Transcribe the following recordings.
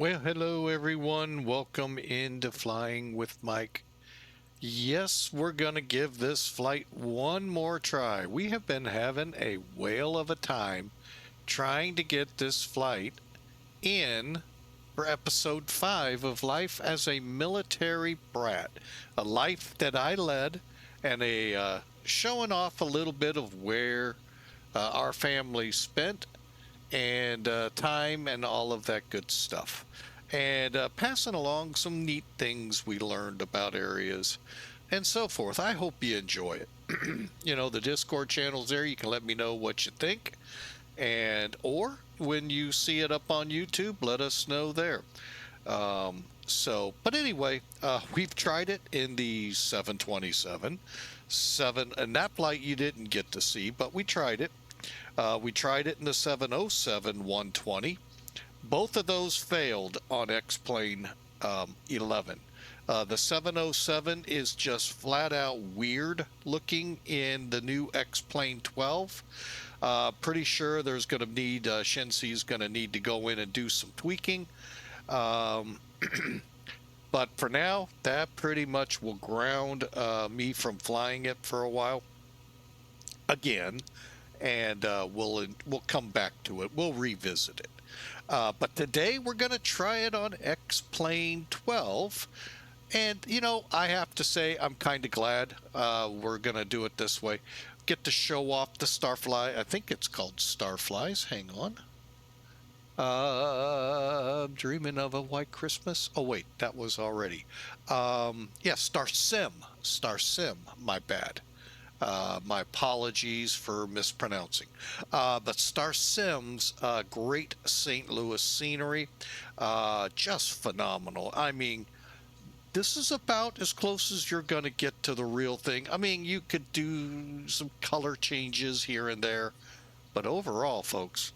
Well, hello everyone. Welcome into Flying with Mike. Yes, we're going to give this flight one more try. We have been having a whale of a time trying to get this flight in for episode 5 of Life as a Military Brat, a life that I led, and a showing off a little bit of where our family spent and time and all of that good stuff. And passing along some neat things we learned about areas and so forth. I hope you enjoy it. The Discord channel's there. You can let me know what you think. Or when you see it up on YouTube, let us know there. But anyway, we've tried it in the 727, and that flight you didn't get to see, but we tried it. We tried it in the 707-120. Both of those failed on X-Plane 11. The 707 is just flat out weird looking in the new X-Plane 12. Pretty sure there's going to need, Shensi's going to need to go in and do some tweaking. But for now, that pretty much will ground me from flying it for a while again. And we'll come back to it. We'll revisit it. But today we're going to try it on X-Plane 12. And, I have to say I'm kind of glad we're going to do it this way. Get to show off the Starfly. I think it's called Starflies. Hang on. I'm dreaming of a white Christmas. Oh, wait, that was already. Yeah, Star Sim. My bad. My apologies for mispronouncing. But Star Sim's great St. Louis scenery, just phenomenal. I mean, this is about as close as you're going to get to the real thing. I mean, you could do some color changes here and there, but overall, folks,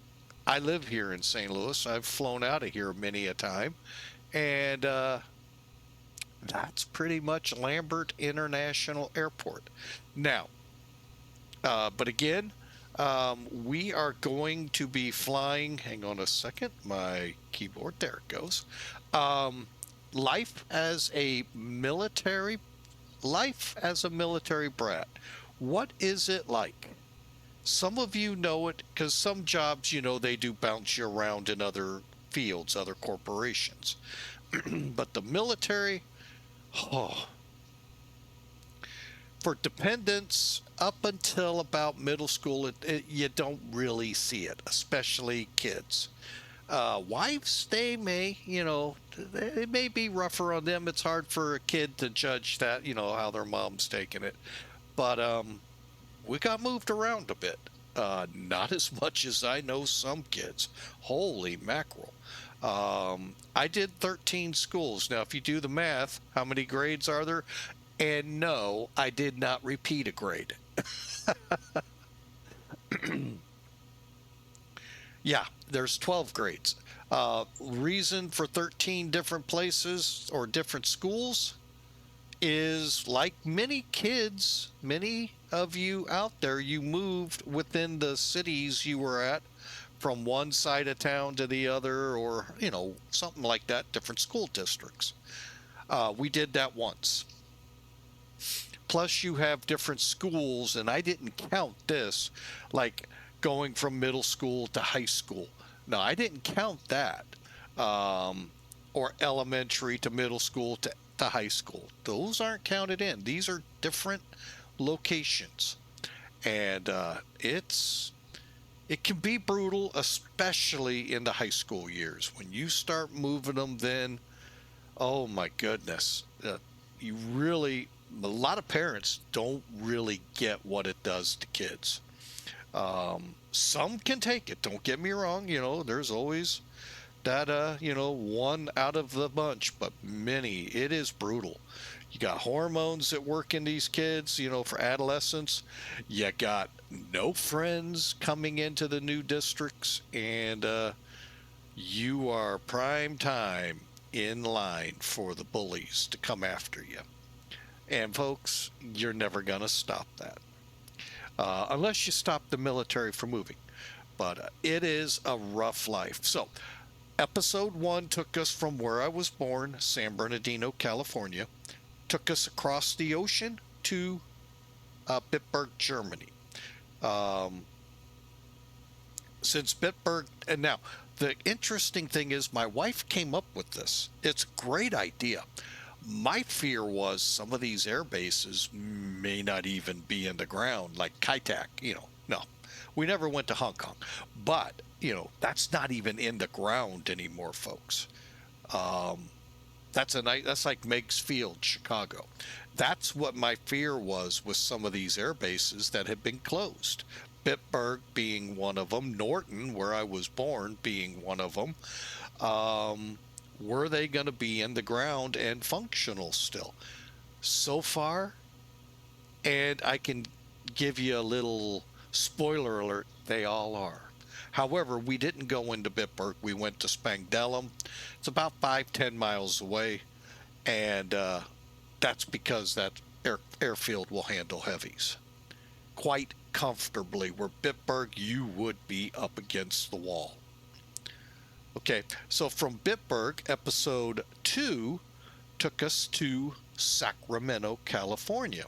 I live here in St. Louis. I've flown out of here many a time, and that's pretty much Lambert International Airport. Now, but again, we are going to be flying. Hang on a second. My keyboard. There it goes. Life as a military brat. What is it like? Some of you know it because some jobs, they do bounce you around in other fields, other corporations. But the military, for dependents up until about middle school, you don't really see it, especially kids. Wives, they may, it may be rougher on them. It's hard for a kid to judge that, how their mom's taking it. But we got moved around a bit. Not as much as I know some kids. Holy mackerel. I did 13 schools. Now, if you do the math, how many grades are there? And no, I did not repeat a grade. Yeah, there's 12 grades. Reason for 13 different places or different schools is like many kids, many of you out there, you moved within the cities you were at from one side of town to the other, or, something like that, different school districts. We did that once. Plus, you have different schools, and I didn't count this, like going from middle school to high school. No, I didn't count that. Or elementary to middle school to high school. Those aren't counted in. These are different locations. And it can be brutal, especially in the high school years. When you start moving them then, oh my goodness. A lot of parents don't really get what it does to kids. Some can take it, don't get me wrong, there's always that, one out of the bunch, but many, it is brutal. You got hormones that work in these kids, for adolescence. You got no friends coming into the new districts, and you are prime time in line for the bullies to come after you. And folks, you're never going to stop that. Unless you stop the military from moving. But it is a rough life. So Episode 1 took us from where I was born, San Bernardino, California, took us across the ocean to Bitburg, Germany. Since Bitburg, and now the interesting thing is my wife came up with this. It's a great idea. My fear was some of these air bases may not even be in the ground, like Kai-Tak, no. We never went to Hong Kong, but, that's not even in the ground anymore, folks. That's like Meigs Field, Chicago. That's what my fear was with some of these air bases that had been closed. Bitburg being one of them, Norton, where I was born, being one of them. Were they going to be in the ground and functional still? So far, and I can give you a little spoiler alert, they all are. However, we didn't go into Bitburg. We went to Spangdahlem. It's about 5-10 miles away, and that's because that airfield will handle heavies quite comfortably, where Bitburg, you would be up against the wall. Okay, so from Bitburg, episode 2 took us to Sacramento, California.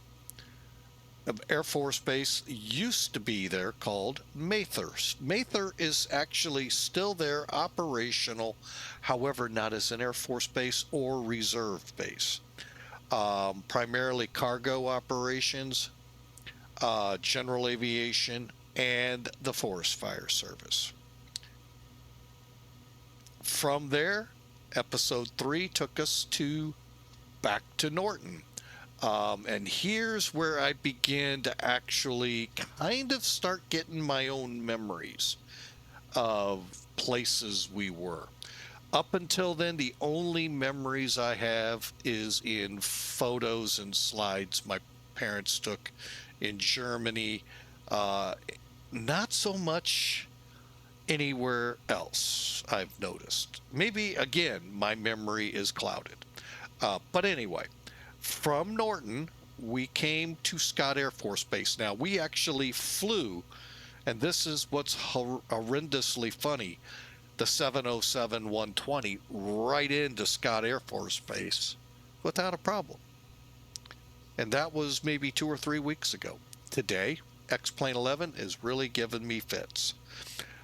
An Air Force Base used to be there called Mather. Mather is actually still there, operational, however, not as an Air Force Base or reserve base. Primarily cargo operations, general aviation, and the Forest Fire Service. From there, episode 3 took us back to Norton. And here's where I begin to actually kind of start getting my own memories of places we were. Up until then, the only memories I have is in photos and slides my parents took in Germany. Not so much anywhere else, I've noticed. Maybe, again, my memory is clouded. But anyway, from Norton, we came to Scott Air Force Base. Now, we actually flew, and this is what's horrendously funny, the 737-120 right into Scott Air Force Base without a problem. And that was maybe 2 or 3 weeks ago. Today, X-Plane 11 is really giving me fits.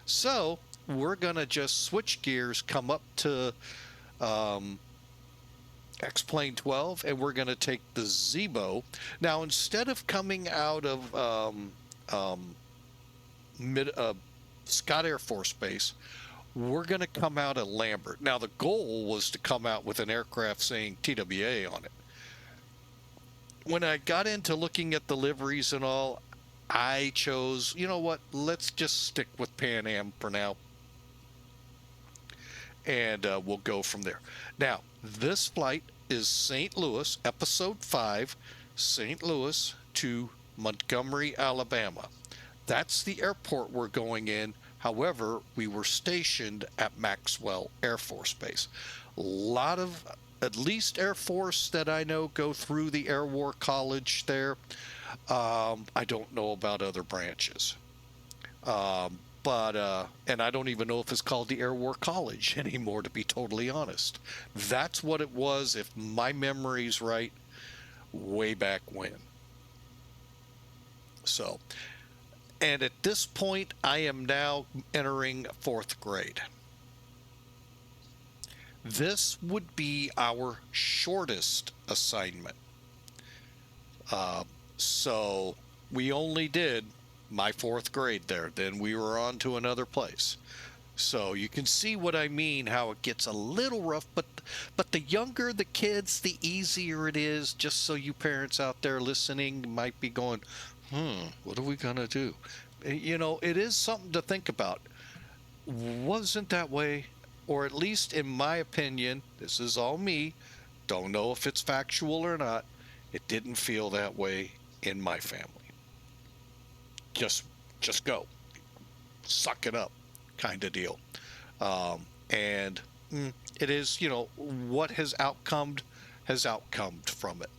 So we're going to just switch gears, come up to X-Plane 12, and we're going to take the Zibo. Now, instead of coming out of Scott Air Force Base, we're going to come out of Lambert. Now, the goal was to come out with an aircraft saying TWA on it. When I got into looking at the liveries and all, I chose, you know what, let's just stick with Pan Am for now. And we'll go from there. Now, this flight is St. Louis, episode 5, St. Louis to Montgomery, Alabama. That's the airport we're going in. However, we were stationed at Maxwell Air Force Base. A lot of, at least Air Force that I know, go through the Air War College there. I don't know about other branches. And I don't even know if it's called the Air War College anymore, to be totally honest. That's what it was, if my memory's right, way back when. So, and at this point, I am now entering 4th grade. This would be our shortest assignment. So we only did my 4th grade there. Then we were on to another place. So you can see what I mean, how it gets a little rough, but the younger the kids, the easier it is. Just so you parents out there listening might be going, what are we going to do? You know, it is something to think about. Wasn't that way, or at least in my opinion, this is all me, don't know if it's factual or not, it didn't feel that way in my family. Just go. Suck it up kind of deal. And it is, you know, what has outcomed from it.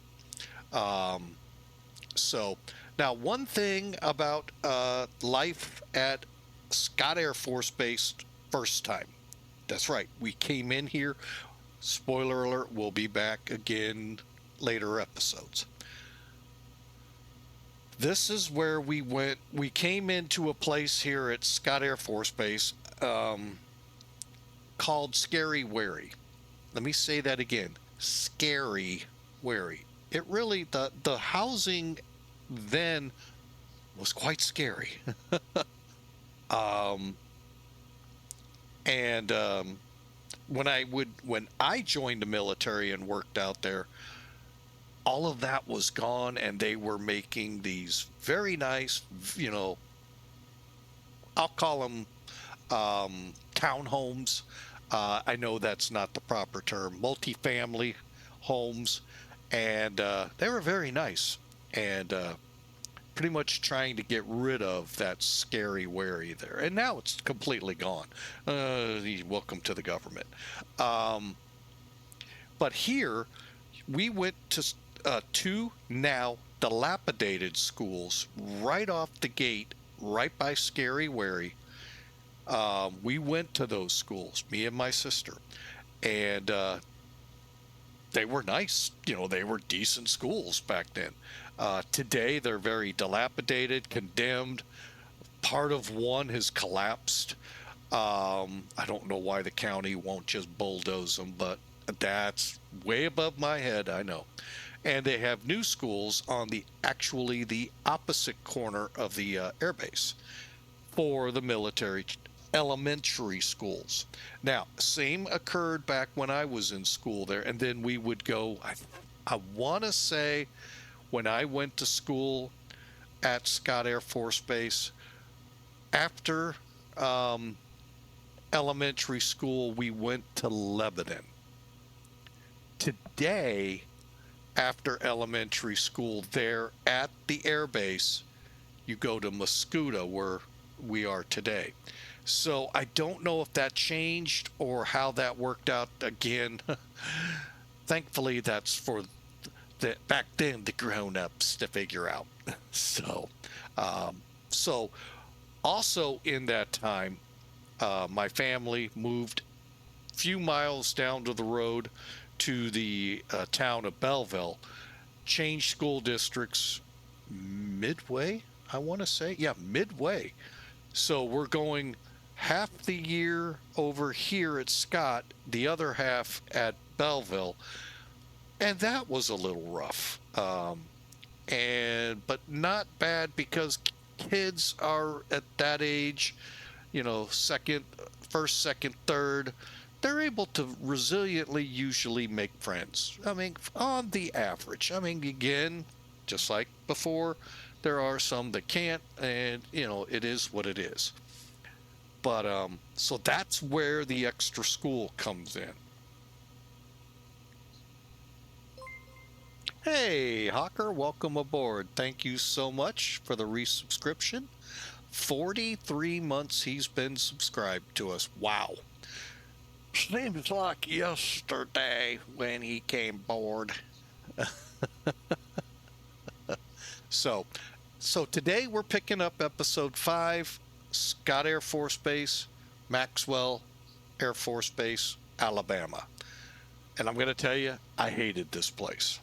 So now, one thing about life at Scott Air Force Base first time. That's right. We came in here. Spoiler alert, we'll be back again later episodes. This is where we went. We came into a place here at Scott Air Force Base called Scary Wary. Let me say that again. Scary Wary. It really, the housing then was quite scary. um, and when I joined the military and worked out there, all of that was gone, and they were making these very nice, I'll call them townhomes. I know that's not the proper term, multifamily homes, and they were very nice, and pretty much trying to get rid of that scary wary there. And now it's completely gone. Welcome to the government. But here, we went to two now dilapidated schools right off the gate, right by Scary Wary. We went to those schools, me and my sister, and they were nice. They were decent schools back then. Today, they're very dilapidated, condemned. Part of one has collapsed. I don't know why the county won't just bulldoze them, but that's way above my head, I know. And they have new schools on the opposite corner of the airbase for the military elementary schools. Now, same occurred back when I was in school there, and then we would go, I want to say, when I went to school at Scott Air Force Base, after elementary school, we went to Lebanon. Today, after elementary school there at the air base, you go to Mascoutah, where we are today. So I don't know if that changed or how that worked out again. Thankfully, that's for back then the grown-ups to figure out. So also in that time, my family moved a few miles down to the road to the town of Belleville, changed school districts midway, I want to say. Yeah, midway. So we're going half the year over here at Scott, the other half at Belleville. And that was a little rough. But not bad, because kids are at that age, first, second, third, they're able to resiliently usually make friends. I mean, on the average. I mean, again, just like before, there are some that can't, and, it is what it is. But, so that's where the extra school comes in. Hey, Hawker, welcome aboard. Thank you so much for the resubscription. 43 months he's been subscribed to us. Wow. Seems like yesterday when he came aboard. So today we're picking up episode 5, Scott Air Force Base, Maxwell Air Force Base, Alabama. And I'm going to tell you, I hated this place.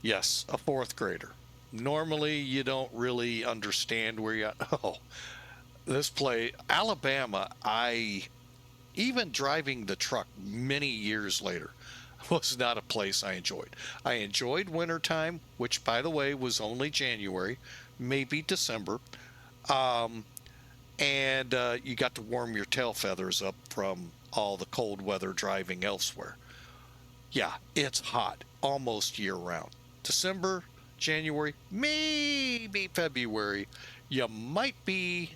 Yes, a fourth grader. Normally, you don't really understand where you're at. Oh, this place, Alabama, even driving the truck many years later, was not a place I enjoyed. I enjoyed wintertime, which, by the way, was only January, maybe December. And you got to warm your tail feathers up from all the cold weather driving elsewhere. Yeah, it's hot almost year round. December, January, maybe February, you might be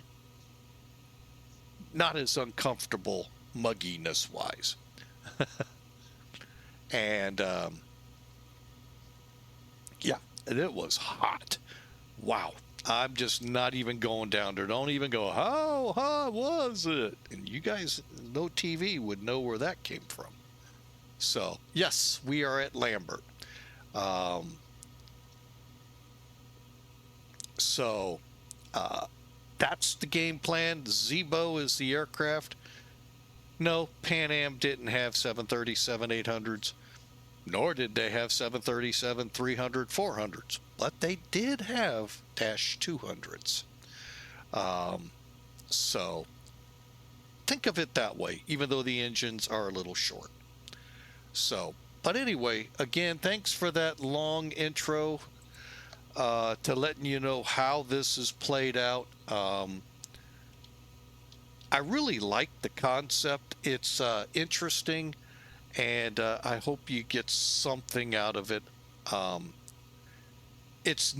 not as uncomfortable mugginess wise. And yeah, it was hot. Wow. I'm just not even going down there. Don't even go, how hot was it? And you guys, no TV would know where that came from. So, yes, we are at Lambert. That's the game plan. Zibo is the aircraft. No, Pan Am didn't have 737-800s, nor did they have 737-300-400s, but they did have Dash 200s. So think of it that way, even though the engines are a little short. So, but anyway, again, thanks for that long intro to letting you know how this is played out. I really like the concept. It's interesting, and I hope you get something out of it. It's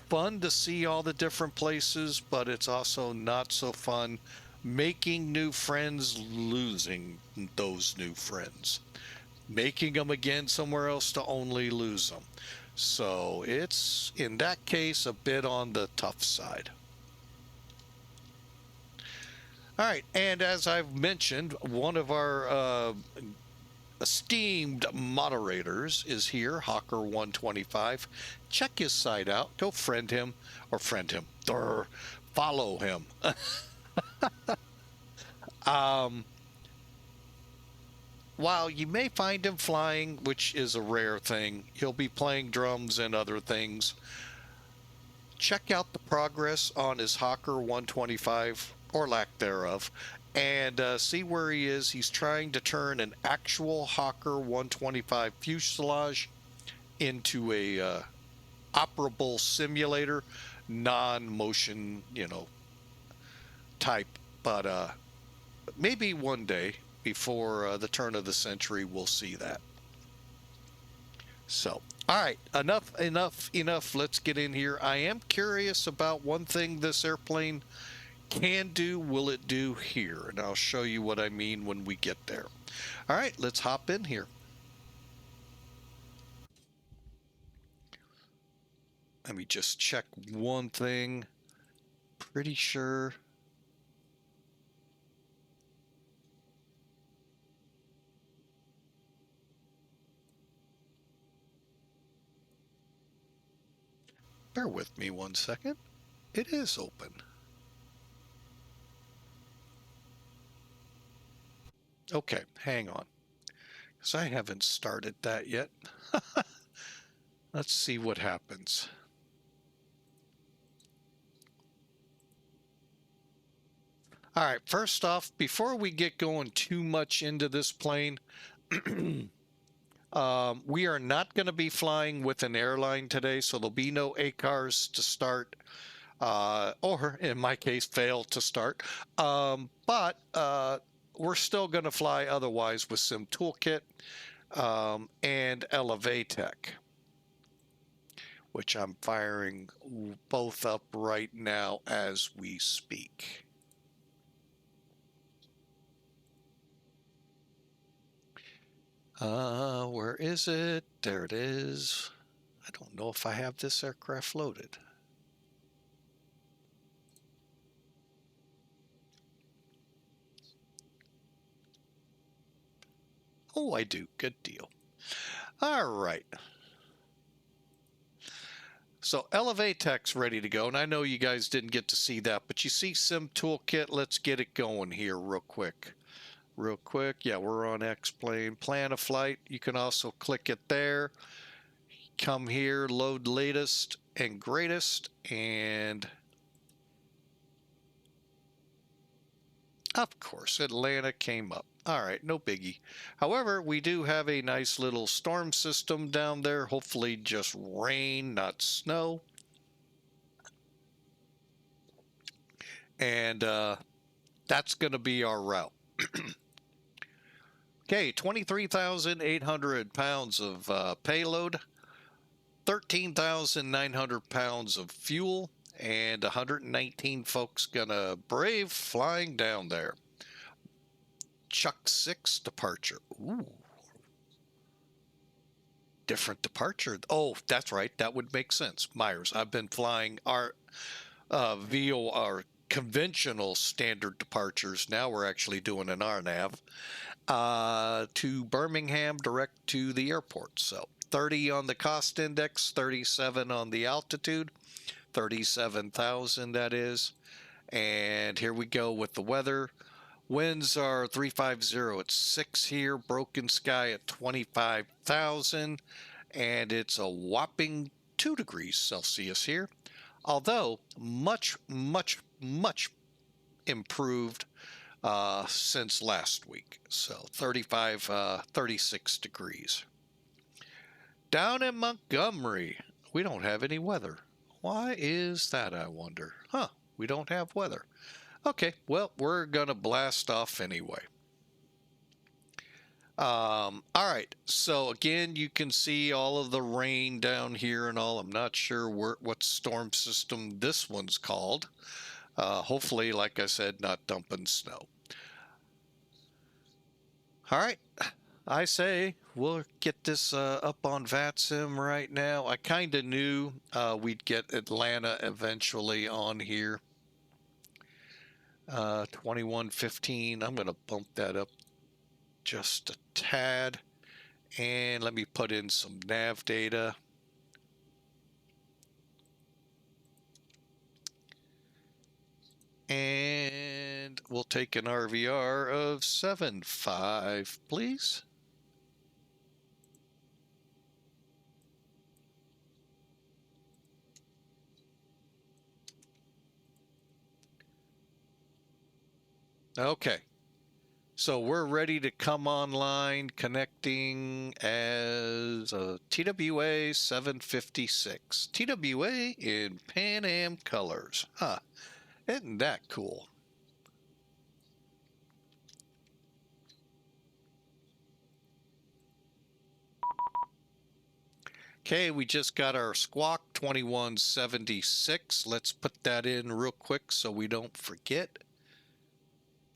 fun to see all the different places, but it's also not so fun making new friends, losing those new friends, making them again somewhere else to only lose them. So it's, in that case, a bit on the tough side. All right, and as I've mentioned, one of our esteemed moderators is here, Hawker125. Check his site out. Go friend him, or follow him. While you may find him flying, which is a rare thing, he'll be playing drums and other things. Check out the progress on his Hawker 125, or lack thereof, and see where he is. He's trying to turn an actual Hawker 125 fuselage into a operable simulator, non-motion, type. But maybe one day before the turn of the century, we'll see that. So, all right, enough. Let's get in here. I am curious about one thing this airplane can do. Will it do here? And I'll show you what I mean when we get there. All right, let's hop in here. Let me just check one thing. Pretty sure. Bear with me one second. It is open. Okay, hang on, because I haven't started that yet. Let's see what happens. All right, first off, before we get going too much into this plane, we are not going to be flying with an airline today, so there'll be no ACARs to start, or in my case, fail to start. But we're still going to fly otherwise with Sim Toolkit and Elevatech, which I'm firing both up right now as we speak. Where is it? There it is. I don't know if I have this aircraft loaded. Oh, I do. Good deal. All right. So Elevatech's ready to go, and I know you guys didn't get to see that, but you see Sim Toolkit. Let's get it going here real quick. Yeah, we're on X-Plane. Plan a flight. You can also click it there. Come here, load latest and greatest, and of course, Atlanta came up. All right, no biggie. However, we do have a nice little storm system down there. Hopefully just rain, not snow. And that's going to be our route. Okay, 23,800 pounds of payload, 13,900 pounds of fuel, and 119 folks gonna brave flying down there. Chuck 6 departure. Ooh. Different departure. Oh, that's right. That would make sense. MYERZ. I've been flying our VOR conventional standard departures. Now we're actually doing an RNAV to Birmingham, direct to the airport. So 30 on the cost index, 37 on the altitude, 37,000 that is. And here we go with the weather. Winds are 350 at 6 here. Broken sky at 25,000. And it's a whopping 2 degrees Celsius here. Although much, much, much improved since last week. So 36 degrees. Down in Montgomery, we don't have any weather. Why is that, I wonder? Huh, we don't have weather. Okay, well, we're going to blast off anyway. All right, so again, you can see all of the rain down here and all. I'm not sure what storm system this one's called. Hopefully, like I said, not dumping snow. All right, I say we'll get this up on VATSIM right now. I kind of knew we'd get Atlanta eventually on here. 2115. I'm going to bump that up just a tad. And let me put in some nav data. And we'll take an RVR of 7.5, please. Okay. So we're ready to come online, connecting as a TWA 756. TWA in Pan Am colors. Huh. Isn't that cool? Okay, we just got our squawk 2176. Let's put that in real quick so we don't forget.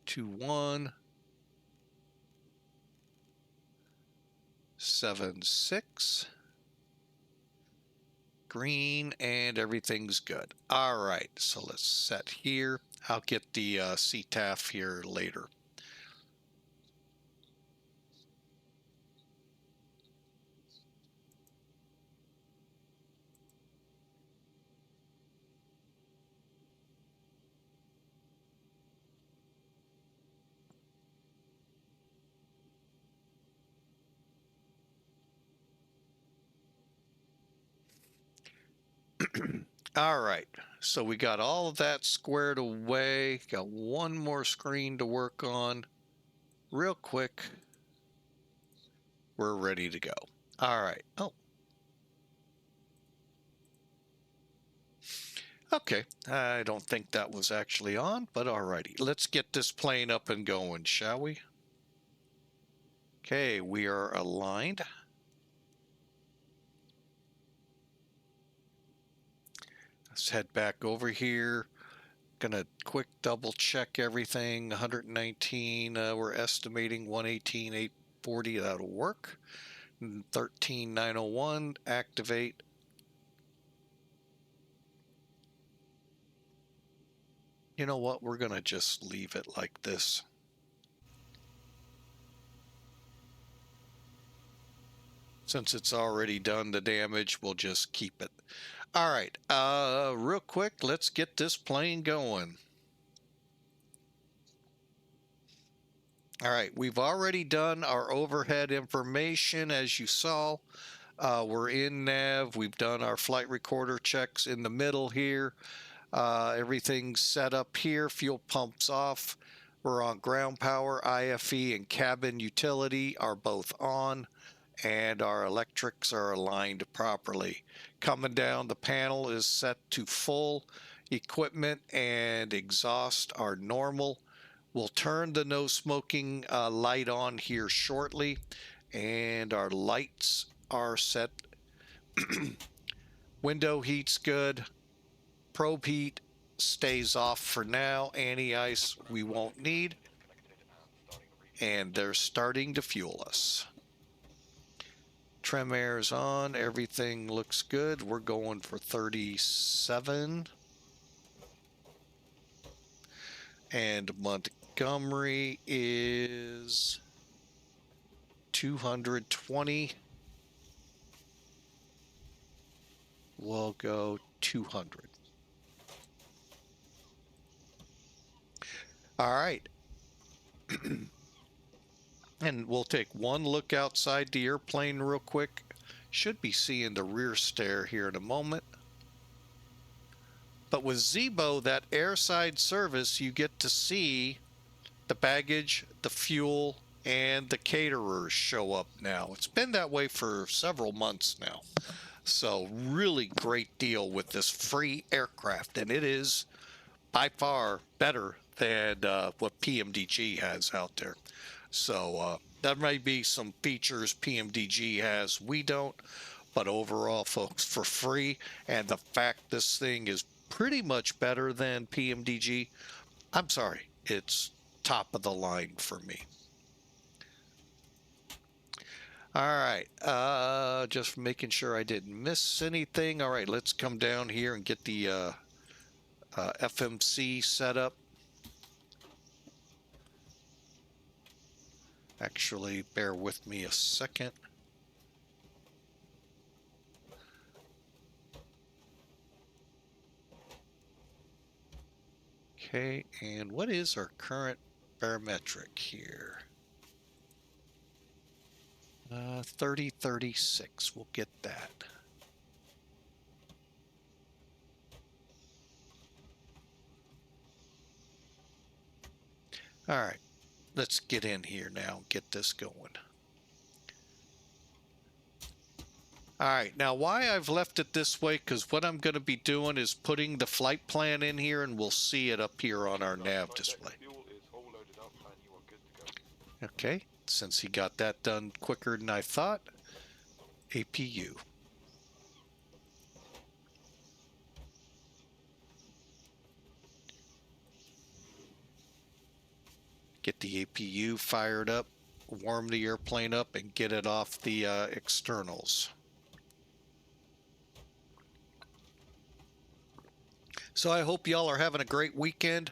2176. Green, and everything's good. All right, so let's set here. I'll get the CTAF here later. All right, so we got all of that squared away. Got one more screen to work on. Real quick, we're ready to go. All right. Oh. Okay, I don't think that was actually on, but alrighty. Let's get this plane up and going, shall we? Okay, we are aligned. Let's head back over here. Gonna quick double check everything. 119, we're estimating 118, 840, that'll work. 13,901, activate. You know what, we're gonna just leave it like this. Since it's already done the damage, we'll just keep it. All right, real quick, let's get this plane going. All right, we've already done our overhead information, as you saw. We're in nav. We've done our flight recorder checks in the middle here. Everything's set up here. Fuel pumps off. We're on ground power. IFE and cabin utility are both on, and our electrics are aligned properly. Coming down, the panel is set to full. Equipment and exhaust are normal. We'll turn the no smoking light on here shortly, and our lights are set. Window heat's good. Probe heat stays off for now. Anti-ice we won't need. And they're starting to fuel us. Trim air is on. Everything looks good. We're going for 37. And Montgomery is 220. We'll go 200. All right. And we'll take one look outside the airplane real quick. Should be seeing the rear stair here in a moment. But with Zibo, that airside service, you get to see the baggage, the fuel, and the caterers show up now. It's been that way for several months now. So really great deal with this free aircraft, and it is by far better than what PMDG has out there. So there may be some features PMDG has we don't, but overall, folks, for free, and the fact this thing is pretty much better than PMDG, I'm sorry, it's top of the line for me. All right, just making sure I didn't miss anything. All right, let's come down here and get the FMC set up. Actually, bear with me a second. Okay, and what is our current barometric here? 3036, we'll get that. All right, let's get in here now and get this going. All right, now why I've left it this way, because what I'm going to be doing is putting the flight plan in here, and we'll see it up here on our nav display. Okay, since he got that done quicker than I thought, APU. Get the APU fired up, warm the airplane up, and get it off the externals. So I hope y'all are having a great weekend.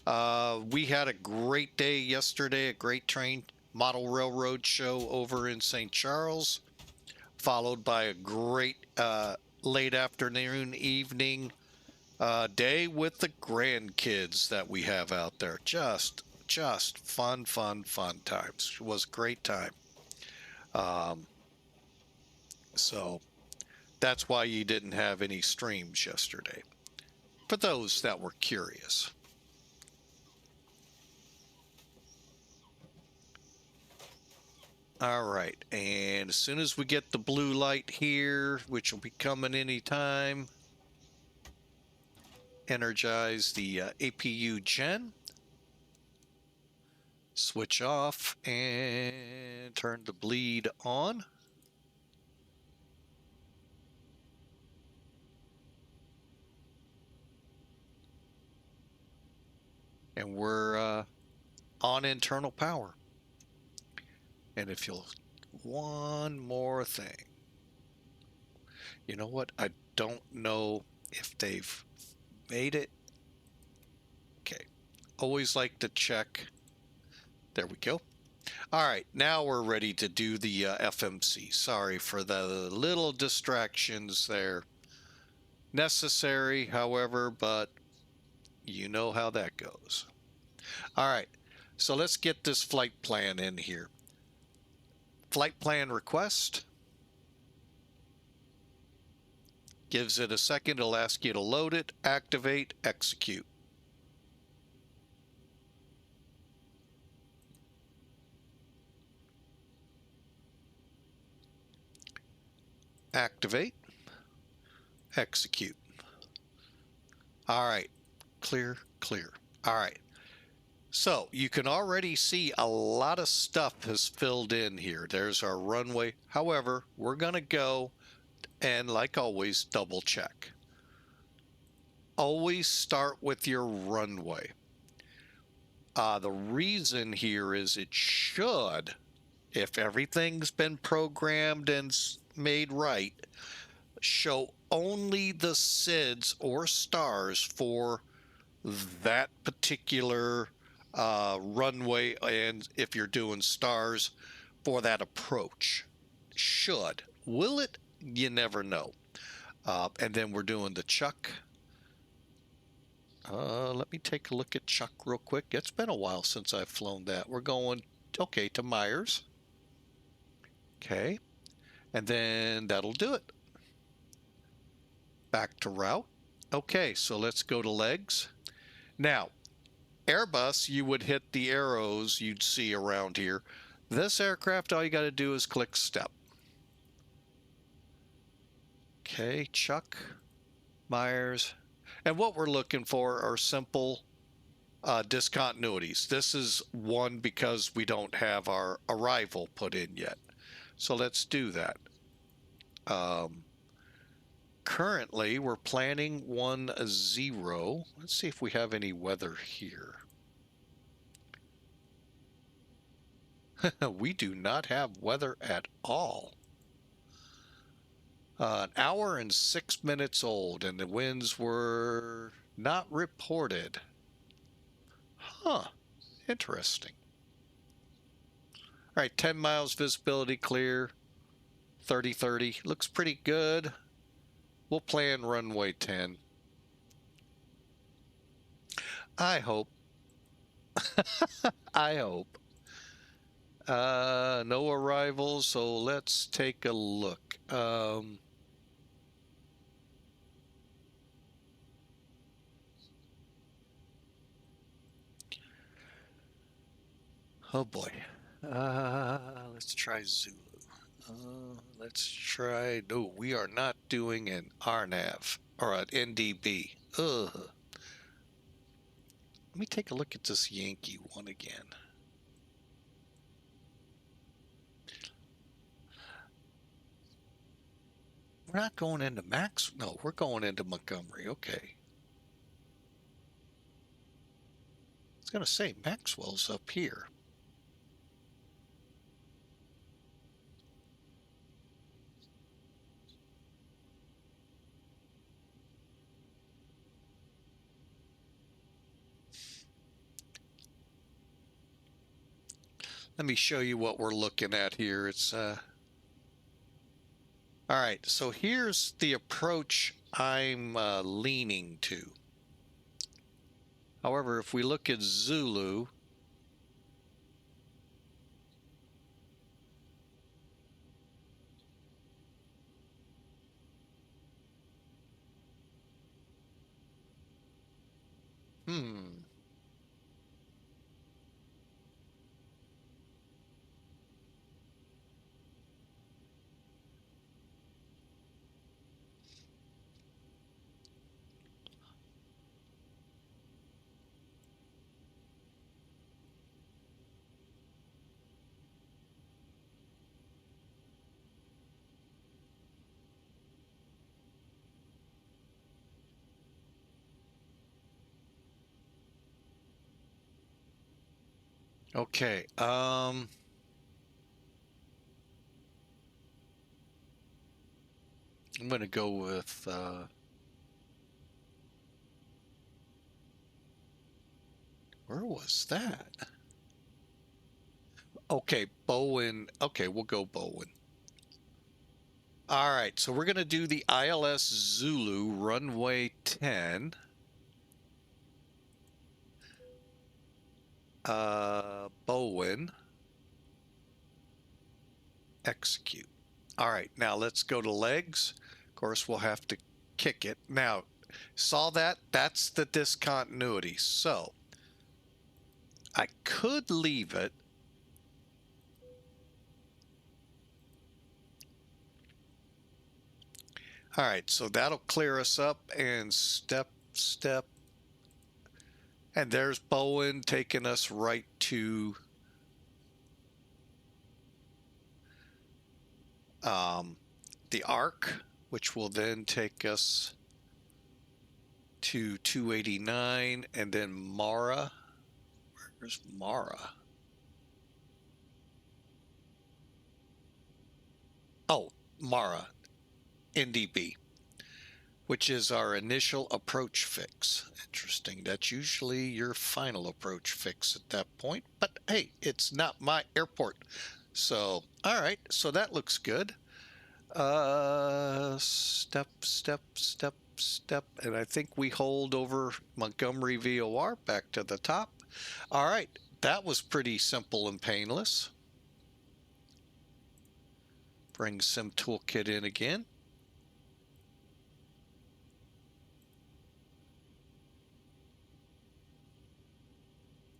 We had a great day yesterday, a great train model railroad show over in St. Charles, followed by a great late afternoon, evening day with the grandkids that we have out there. Just fun times. It was a great time. So that's why you didn't have any streams yesterday, for those that were curious. All right, and as soon as we get the blue light here, which will be coming anytime, energize the APU gen, switch off, and turn the bleed on. And we're on internal power. And if you'll, one more thing. You know what? I don't know if they've made it. Okay. Always like to check. There we go. All right. Now we're ready to do the FMC. Sorry for the little distractions there. Necessary, however, but you know how that goes. All right. So let's get this flight plan in here. Flight plan request. Gives it a second. It'll ask you to load it, activate, execute. Activate, execute. All right. Clear. All right. So you can already see a lot of stuff has filled in here. There's our runway. However, we're going to go and, like always, double check. Always start with your runway. The reason here is it should, if everything's been programmed and made right, show only the SIDS or stars for that particular runway, and if you're doing stars for that approach. Should. Will it? You never know. And then we're doing the chuck. Let me take a look at Chuck real quick. It's been a while since I've flown that. We're going, okay, to MYERZ. Okay. And then that'll do it. Back to route. Okay, so let's go to legs. Now, Airbus, you would hit the arrows you'd see around here. This aircraft, all you got to do is click step. Okay, Chuck, MYERZ. And what we're looking for are simple discontinuities. This is one because we don't have our arrival put in yet. So let's do that. Currently, we're planning 10. Let's see if we have any weather here. We do not have weather at all. An hour and 6 minutes old, and the winds were not reported. Huh, interesting. All right, 10 miles visibility clear, 30-30. Looks pretty good. We'll plan runway 10. I hope. I hope. No arrivals, so let's take a look. Oh boy. Let's try Zulu. Let's try. No, we are not doing an RNAV or an NDB. Ugh. Let me take a look at this Yankee one again. We're not going into Max. No, we're going into Montgomery. Okay. I was going to say Maxwell's up here. Let me show you what we're looking at here. It's all right, so here's the approach I'm leaning to. However, if we look at Zulu, okay. I'm going to go with where was that? Okay, Bowen. Okay, we'll go Bowen. All right, so we're going to do the ILS Zulu runway 10. Bowen. Execute. All right, now let's go to legs. Of course, we'll have to kick it. Now, saw that? That's the discontinuity. So, I could leave it. All right, so that'll clear us up and step. And there's Bowen taking us right to the ARC, which will then take us to 289, and then Mara. Where's Mara? Oh, Mara, NDB, which is our initial approach fix. Interesting. That's usually your final approach fix at that point. But hey, it's not my airport. So, all right. So that looks good. Step. step, and I think we hold over Montgomery VOR back to the top. All right, that was pretty simple and painless. Bring Sim Toolkit in again.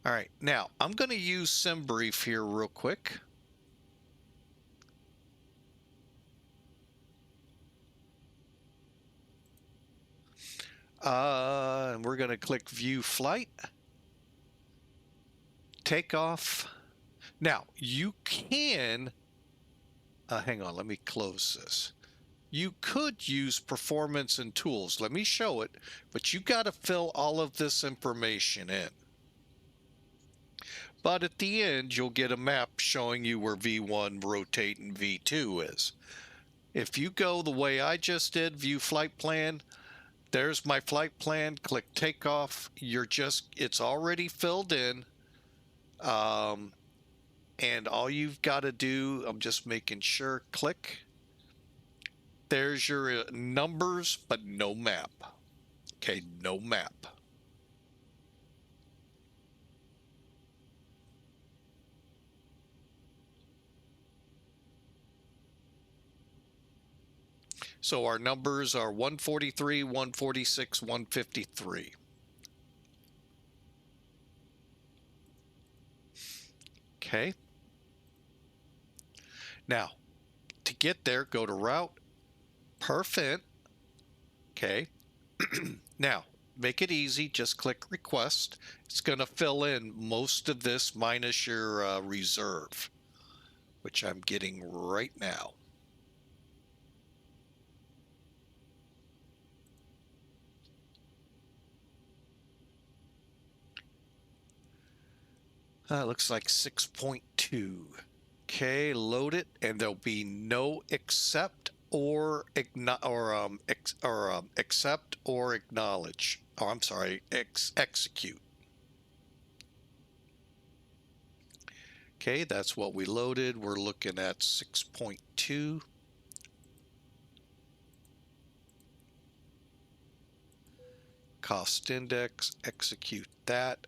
All right, now I'm going to use SimBrief here real quick. And we're going to click View Flight. Takeoff. Now, you can, hang on, let me close this. You could use Performance and Tools. Let me show it, but you got to fill all of this information in. But at the end, you'll get a map showing you where V1 rotate and V2 is. If you go the way I just did, View Flight Plan, there's my flight plan, click Takeoff. It's already filled in. And all you've got to do, I'm just making sure, click. There's your numbers, but no map. Okay, no map. So our numbers are 143, 146, 153. Okay. Now, to get there, go to Route, Perfint. Okay. Now, make it easy. Just click Request. It's going to fill in most of this minus your reserve, which I'm getting right now. Looks like 6.2. Okay, load it, and there'll be no accept or accept or acknowledge. Oh, I'm sorry, execute. Okay, that's what we loaded. We're looking at 6.2. Cost index, execute that.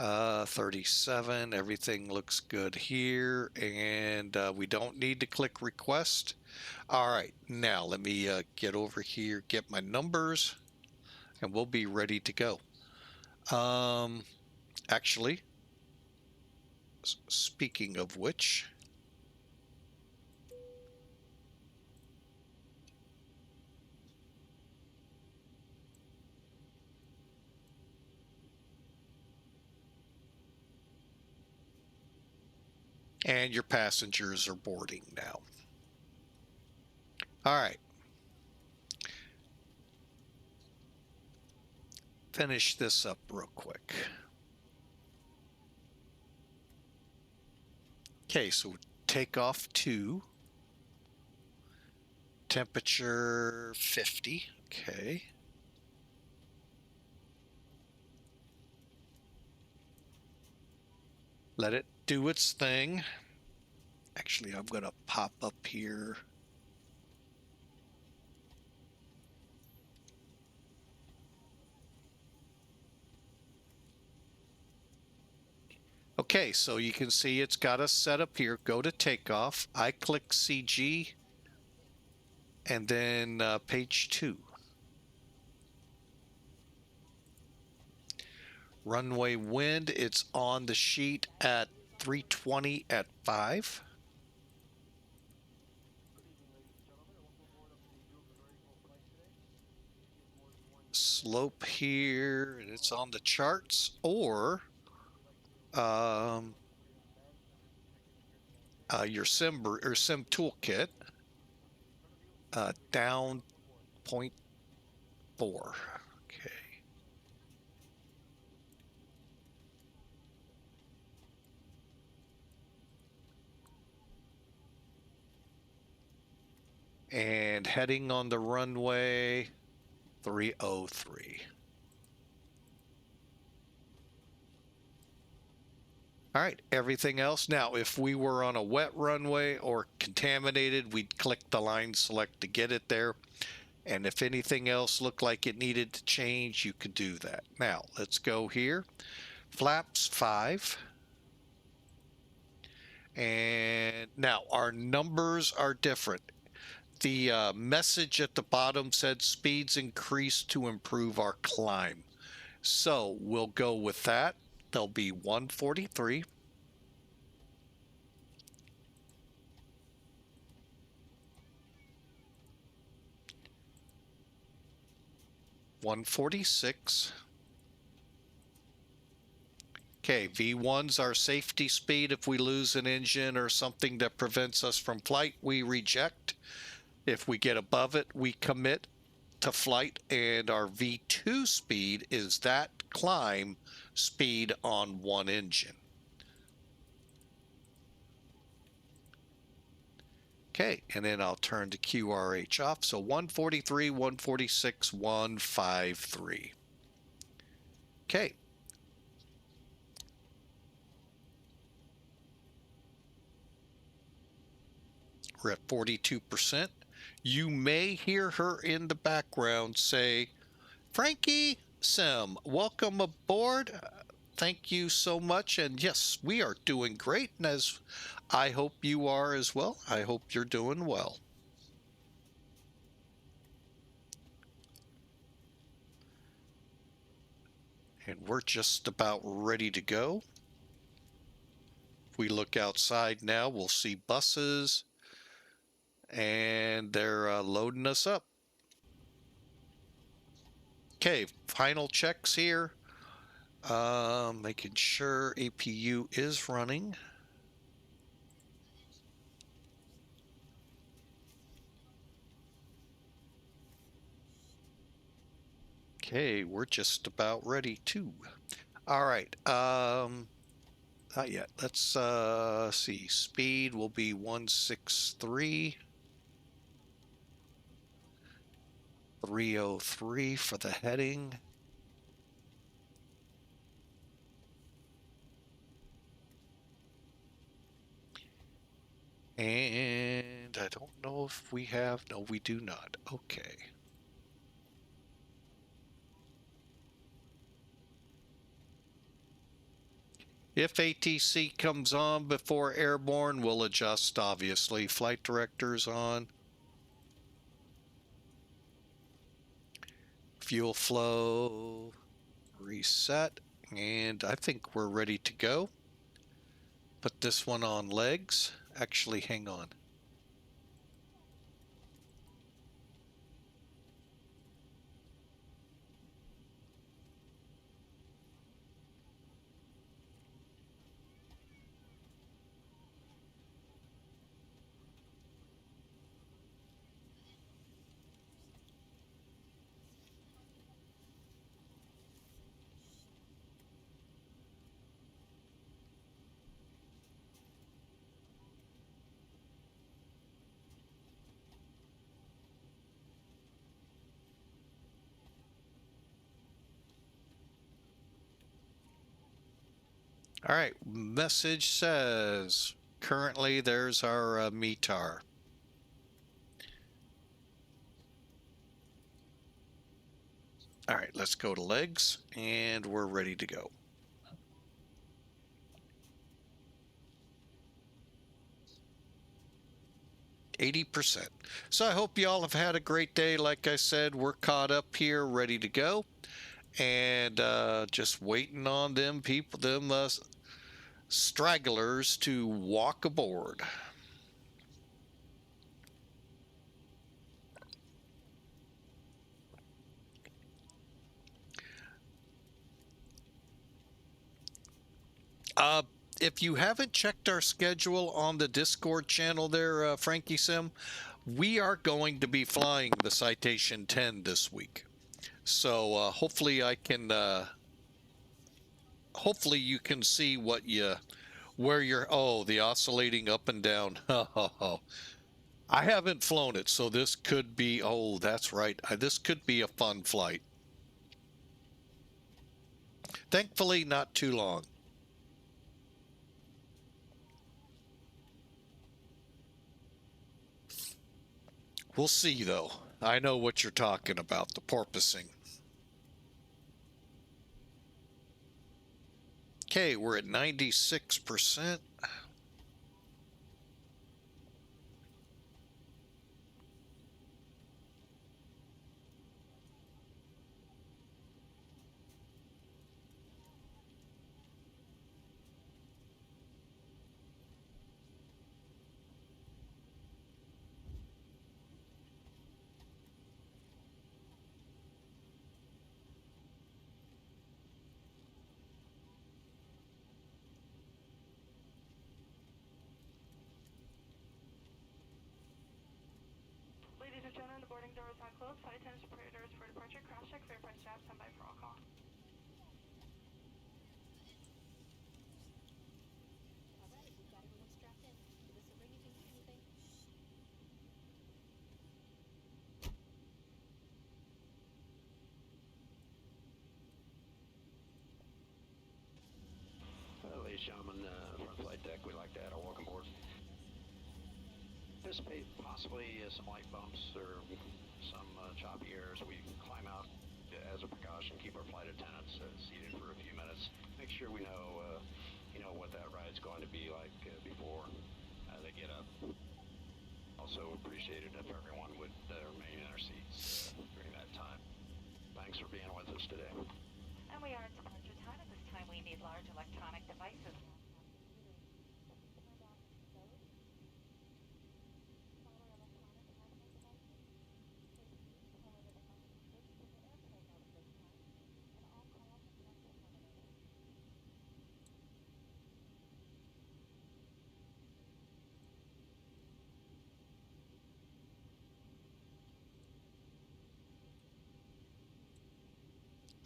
37, everything looks good here, and we don't need to click request. All right, now let me get over here, get my numbers, and we'll be ready to go. Actually, speaking of which, and your passengers are boarding now. All right. Finish this up real quick. Okay, so takeoff 2. Temperature 50. Okay. Let it do its thing. Actually, I'm going to pop up here. Okay, so you can see it's got us set up here. Go to takeoff. I click CG, and then page 2. Runway wind, it's on the sheet at 320 at 5. Slope here, and it's on the charts, or your sim toolkit, down 0.4. Okay. And heading on the runway 303. All right, everything else. Now, if we were on a wet runway or contaminated, we'd click the line select to get it there. And if anything else looked like it needed to change, you could do that. Now, let's go here. Flaps 5. And now our numbers are different. The message at the bottom said speeds increased to improve our climb. So we'll go with that. There'll be 143. 146. Okay, V1's our safety speed. If we lose an engine or something that prevents us from flight, we reject. If we get above it, we commit to flight, and our V2 speed is that climb speed on one engine. Okay, and then I'll turn the QRH off. So 143, 146, 153. Okay. We're at 42%. You may hear her in the background say, Frankie Sim, welcome aboard. Thank you so much. And yes, we are doing great. And as I hope you are as well. I hope you're doing well. And we're just about ready to go. If we look outside now, we'll see buses. And they're loading us up. Okay, final checks here. Making sure APU is running. Okay, we're just about ready too. All right, not yet. Let's see. Speed will be 163. 303 for the heading. And I don't know if we have, no, we do not. Okay. If ATC comes on before airborne, we'll adjust, obviously. Flight director's on. Fuel flow, reset, and I think we're ready to go. Put this one on legs. Actually, hang on. All right, message says currently there's our METAR. All right, let's go to legs and we're ready to go. %. So I hope you all have had a great day. Like I said, we're caught up here, ready to go, and just waiting on them people, them stragglers to walk aboard. If you haven't checked our schedule on the Discord channel there, Frankie Sim, we are going to be flying the Citation 10 this week. So hopefully I can, hopefully you can see what you, where you're, oh, the oscillating up and down. I haven't flown it, so this could be, oh, that's right. This could be a fun flight. Thankfully, not too long. We'll see, though. I know what you're talking about, the porpoising. Okay, we're at 96%. Ladies and gentlemen, the boarding door is now closed. Flight attendants prepare doors for departure. Cross check for airport staff. Stand by for all call. Alright, we've got everyone strapped in. Give us a ring if you need anything. Ladies and gentlemen, front flight deck, we'd like to add a welcome board. Anticipate possibly some light bumps or some choppy air as we climb out. As a precaution, keep our flight attendants seated for a few minutes. Make sure we know, what that ride's going to be like before they get up. Also appreciate it if everyone would remain in their seats during that time. Thanks for being with us today. And we are at departure time. At this time, we need large electronic devices.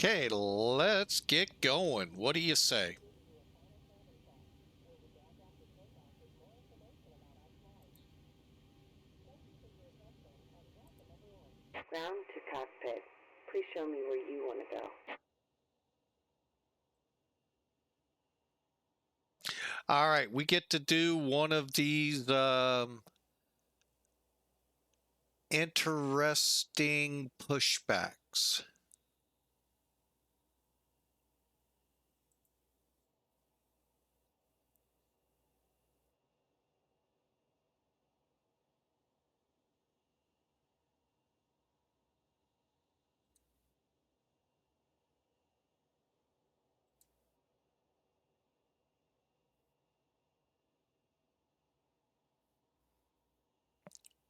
Okay, let's get going. What do you say? Ground to cockpit. Please show me where you want to go. All right, we get to do one of these interesting pushbacks.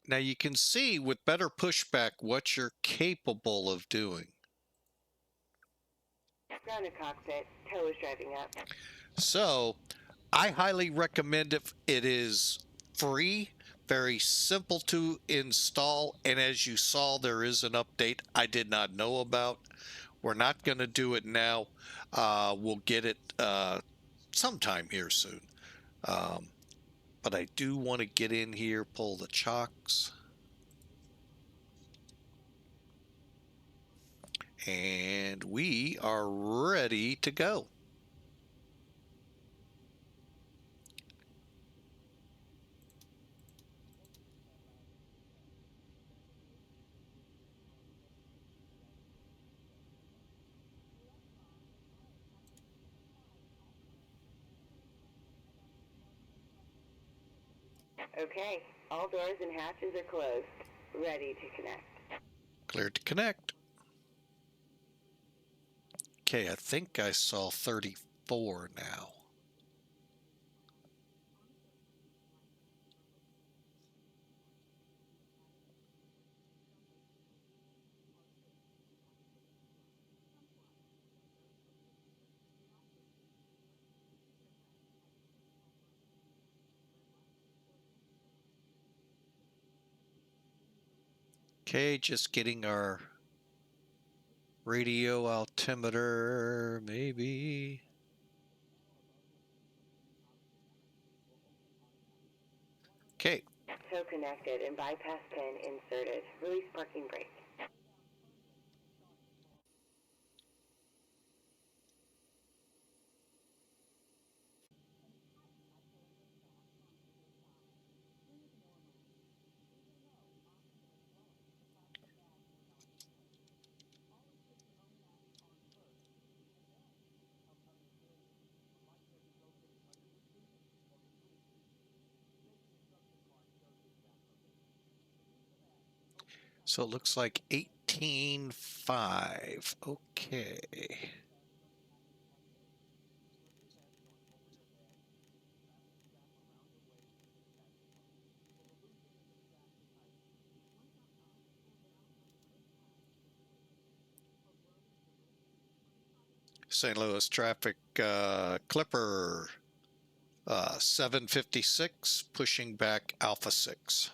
Now you can see with better pushback what you're capable of doing. Ground to cockpit. Tow is driving up. So I highly recommend it. It is free, very simple to install, and as you saw, there is an update I did not know about. We're not going to do it now. We'll get it sometime here soon. But I do want to get in here, pull the chocks. And we are ready to go. Okay, all doors and hatches are closed. Ready to connect. Clear to connect. Okay, I think I saw 34 now. Okay, just getting our radio altimeter, maybe. Okay. Tow connected and bypass pin inserted. Release parking brake. So it looks like 18.5. Okay. St. Louis traffic Clipper 756 pushing back Alpha 6.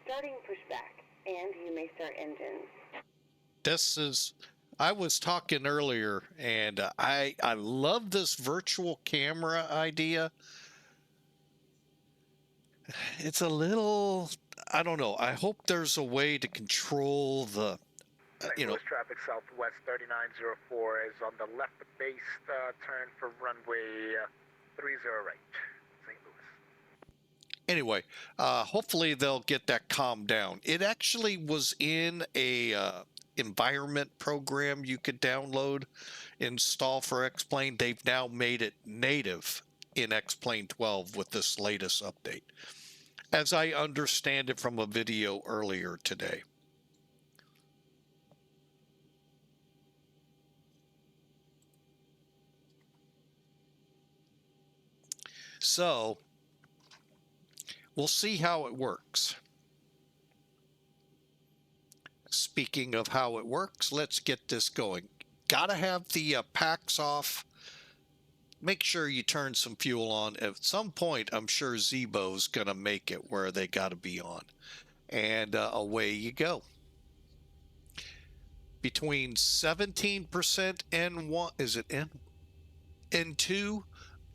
Starting pushback, and you may start engines. This is, I was talking earlier, and I love this virtual camera idea. It's a little, I don't know. I hope there's a way to control the, St. Louis traffic Southwest 3904 is on the left base turn for runway 308, St. Louis. Anyway, hopefully they'll get that calmed down. It actually was in a environment program you could download, install for X-Plane. They've now made it native in X-Plane 12 with this latest update, as I understand it from a video earlier today. So we'll see how it works. Speaking of how it works, let's get this going. Gotta have the packs off. Make sure you turn some fuel on. At some point, I'm sure Zibo's gonna make it where they gotta be on. And away you go. Between 17% N1, is it N2,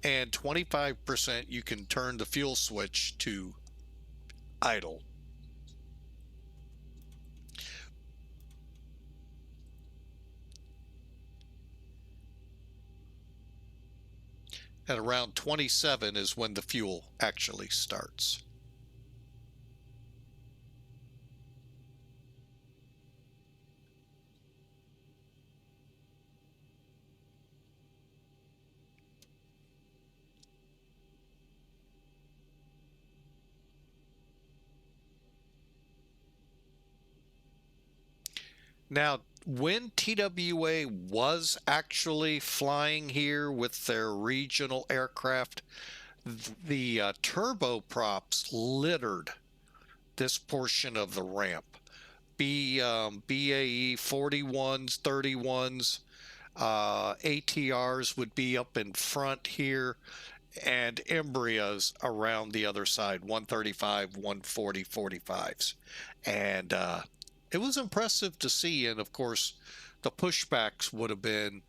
and 25%, you can turn the fuel switch to idle. At around 27 is when the fuel actually starts. Now, when TWA was actually flying here with their regional aircraft, the turboprops littered this portion of the ramp. BAE 41s, 31s, ATRs would be up in front here, and Embrias around the other side, 135, 140, 45s. And it was impressive to see, and of course the pushbacks would have been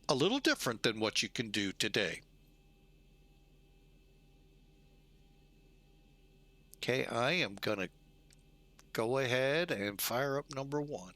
a little different than what you can do today. Okay, I am gonna go ahead and fire up number 1.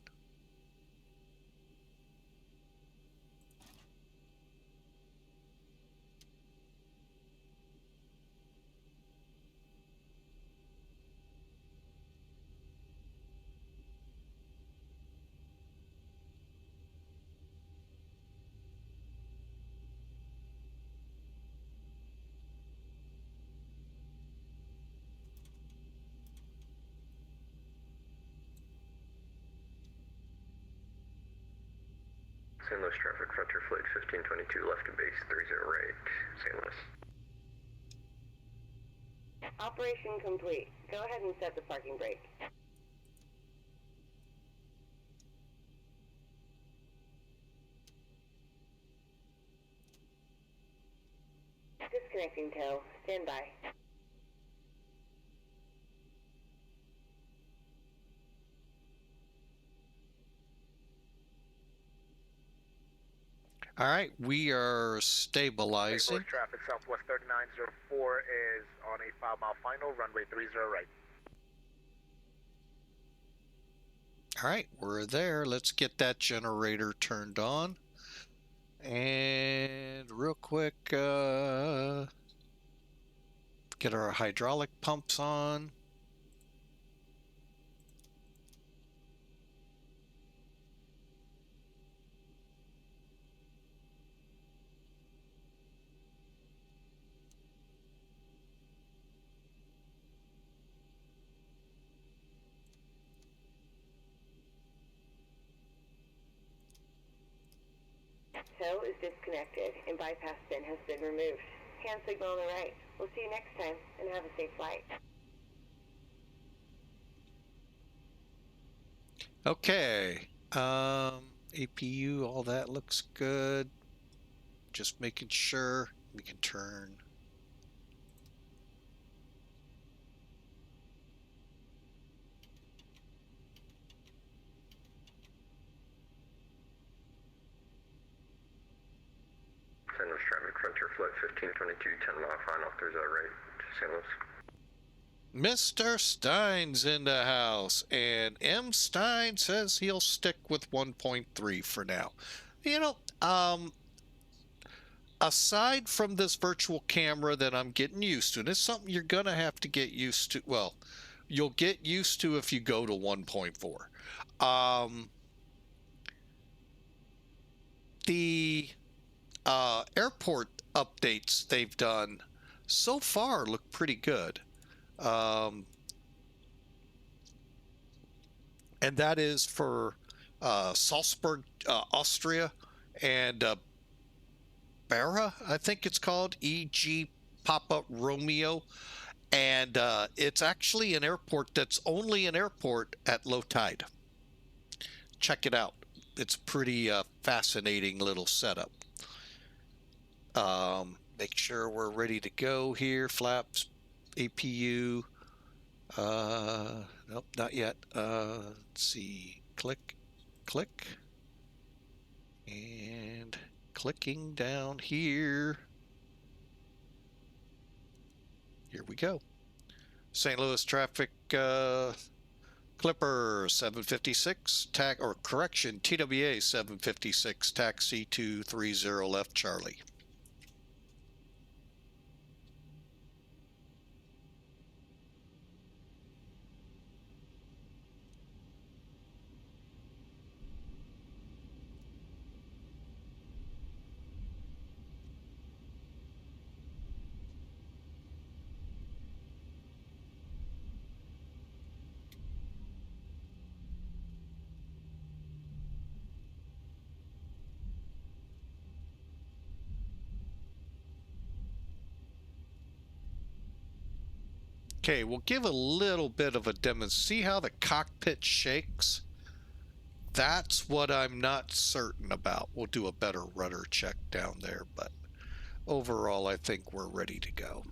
St. Louis traffic, Frontier Flight 1522, left to base 308, St. Louis. Operation complete. Go ahead and set the parking brake. Disconnecting tow. Stand by. All right, we are stabilizing. St. Louis traffic Southwest 3904 is on a 5-mile final, runway 308. All right, we're there. Let's get that generator turned on. And real quick, get our hydraulic pumps on. Tow is disconnected and bypass bin has been removed. Hand signal on the right. We'll see you next time and have a safe flight. Okay. APU, all that looks good. Just making sure we can turn. St. Louis traffic, Frontier Flight 1522, 10 mile final, Thursday right, St. Louis. Mr. Stein's in the house, and M. Stein says he'll stick with 1.3 for now. You know, aside from this virtual camera that I'm getting used to, and it's something you're going to have to get used to. Well, you'll get used to if you go to 1.4. The airport updates they've done so far look pretty good. And that is for Salzburg, Austria, and Barra, I think it's called, EG Papa Romeo. And it's actually an airport that's only an airport at low tide. Check it out. It's a pretty fascinating little setup. Make sure we're ready to go here. Flaps, APU. Nope, not yet. Let's see. Click, click. And clicking down here. Here we go. St. Louis traffic, Clipper 756, TWA 756, taxi 230 left Charlie. Okay, we'll give a little bit of a demo. See how the cockpit shakes? That's what I'm not certain about. We'll do a better rudder check down there, but overall, I think we're ready to go.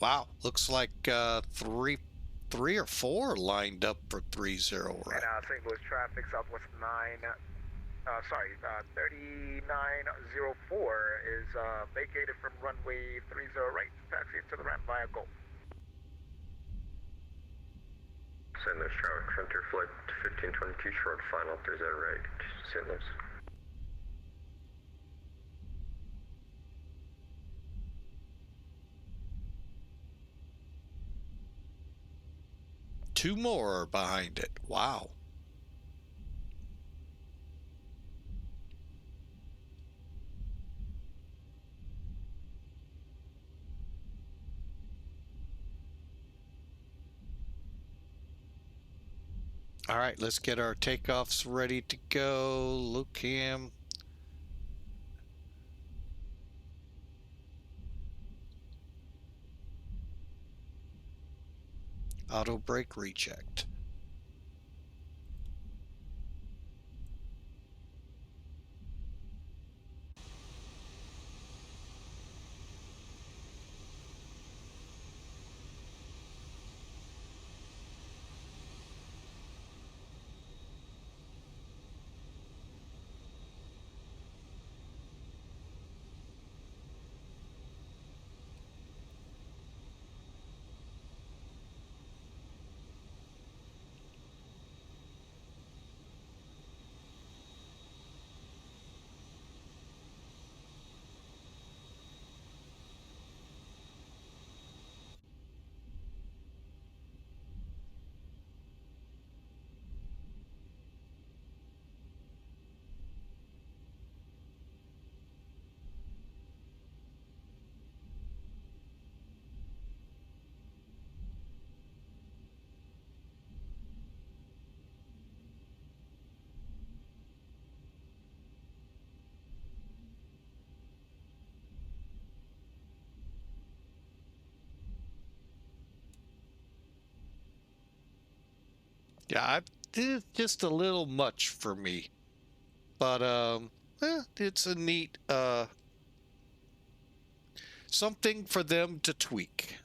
Wow, looks like three or four lined up for 30 right. And St. Louis traffic, Southwest 3904 is vacated from runway 30 right, taxi to the ramp via Go. St. Louis traffic, Frontier Flight 1522, short final, Thursday right, St. Louis. Two more behind it. Wow. All right, let's get our takeoffs ready to go. Look cam. Auto brake rechecked. Yeah, it's just a little much for me. But it's a neat something for them to tweak.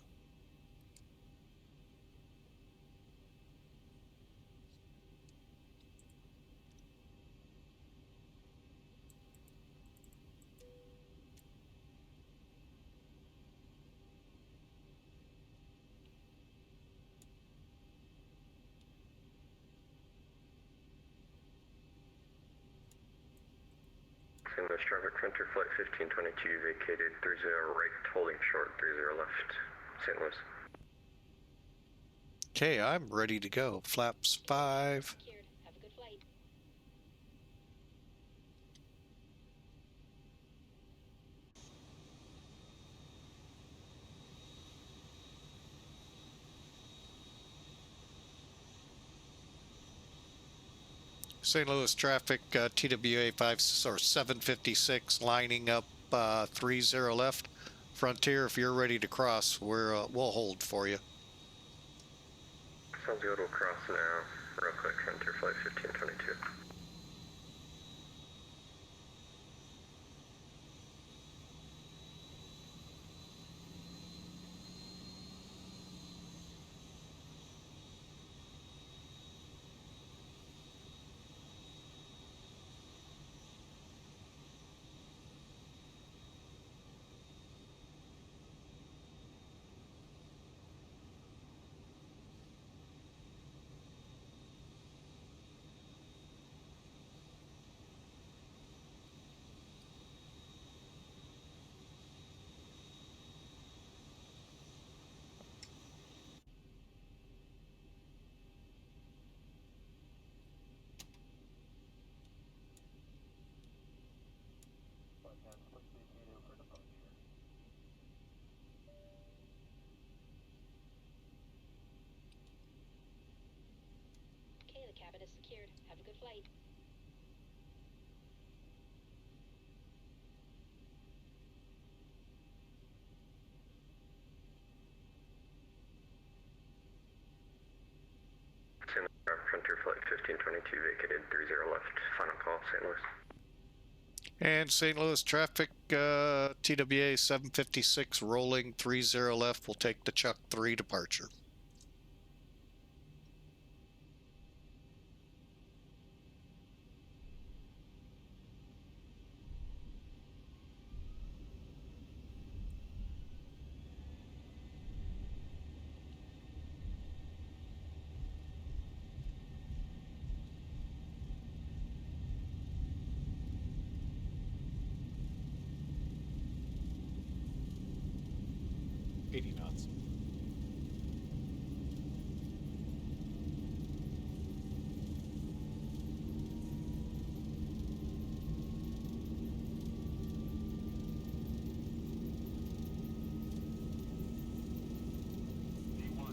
St. Louis traffic center flight 1522 vacated 30 right, holding short 30 left. St. Louis. Okay, I'm ready to go. Flaps 5. Secured. Have a good flight. St. Louis traffic, TWA 5 or 756 lining up 30 left. Frontier, if you're ready to cross, we'll hold for you. Sounds good, we'll cross now. Real quick, Frontier flight 1522. Okay, the cabin is secured. Have a good flight. St. Louis Frontier flight 1522 vacated 30 left. Final call, St. Louis. And St. Louis traffic, TWA 756 rolling 30 left. We'll take the Chuck 3 departure.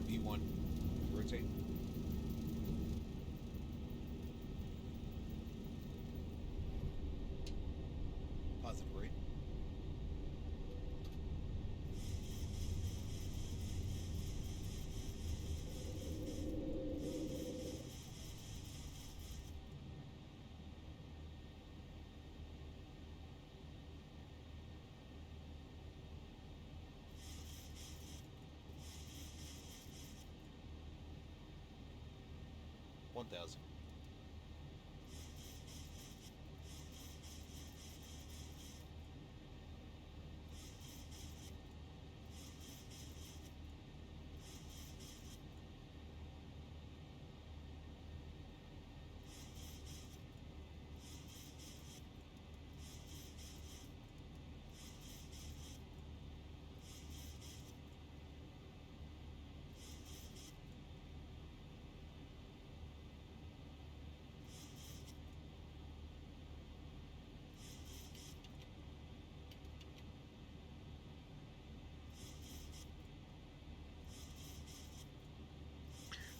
V1, rotate. Positive rate. One thousand.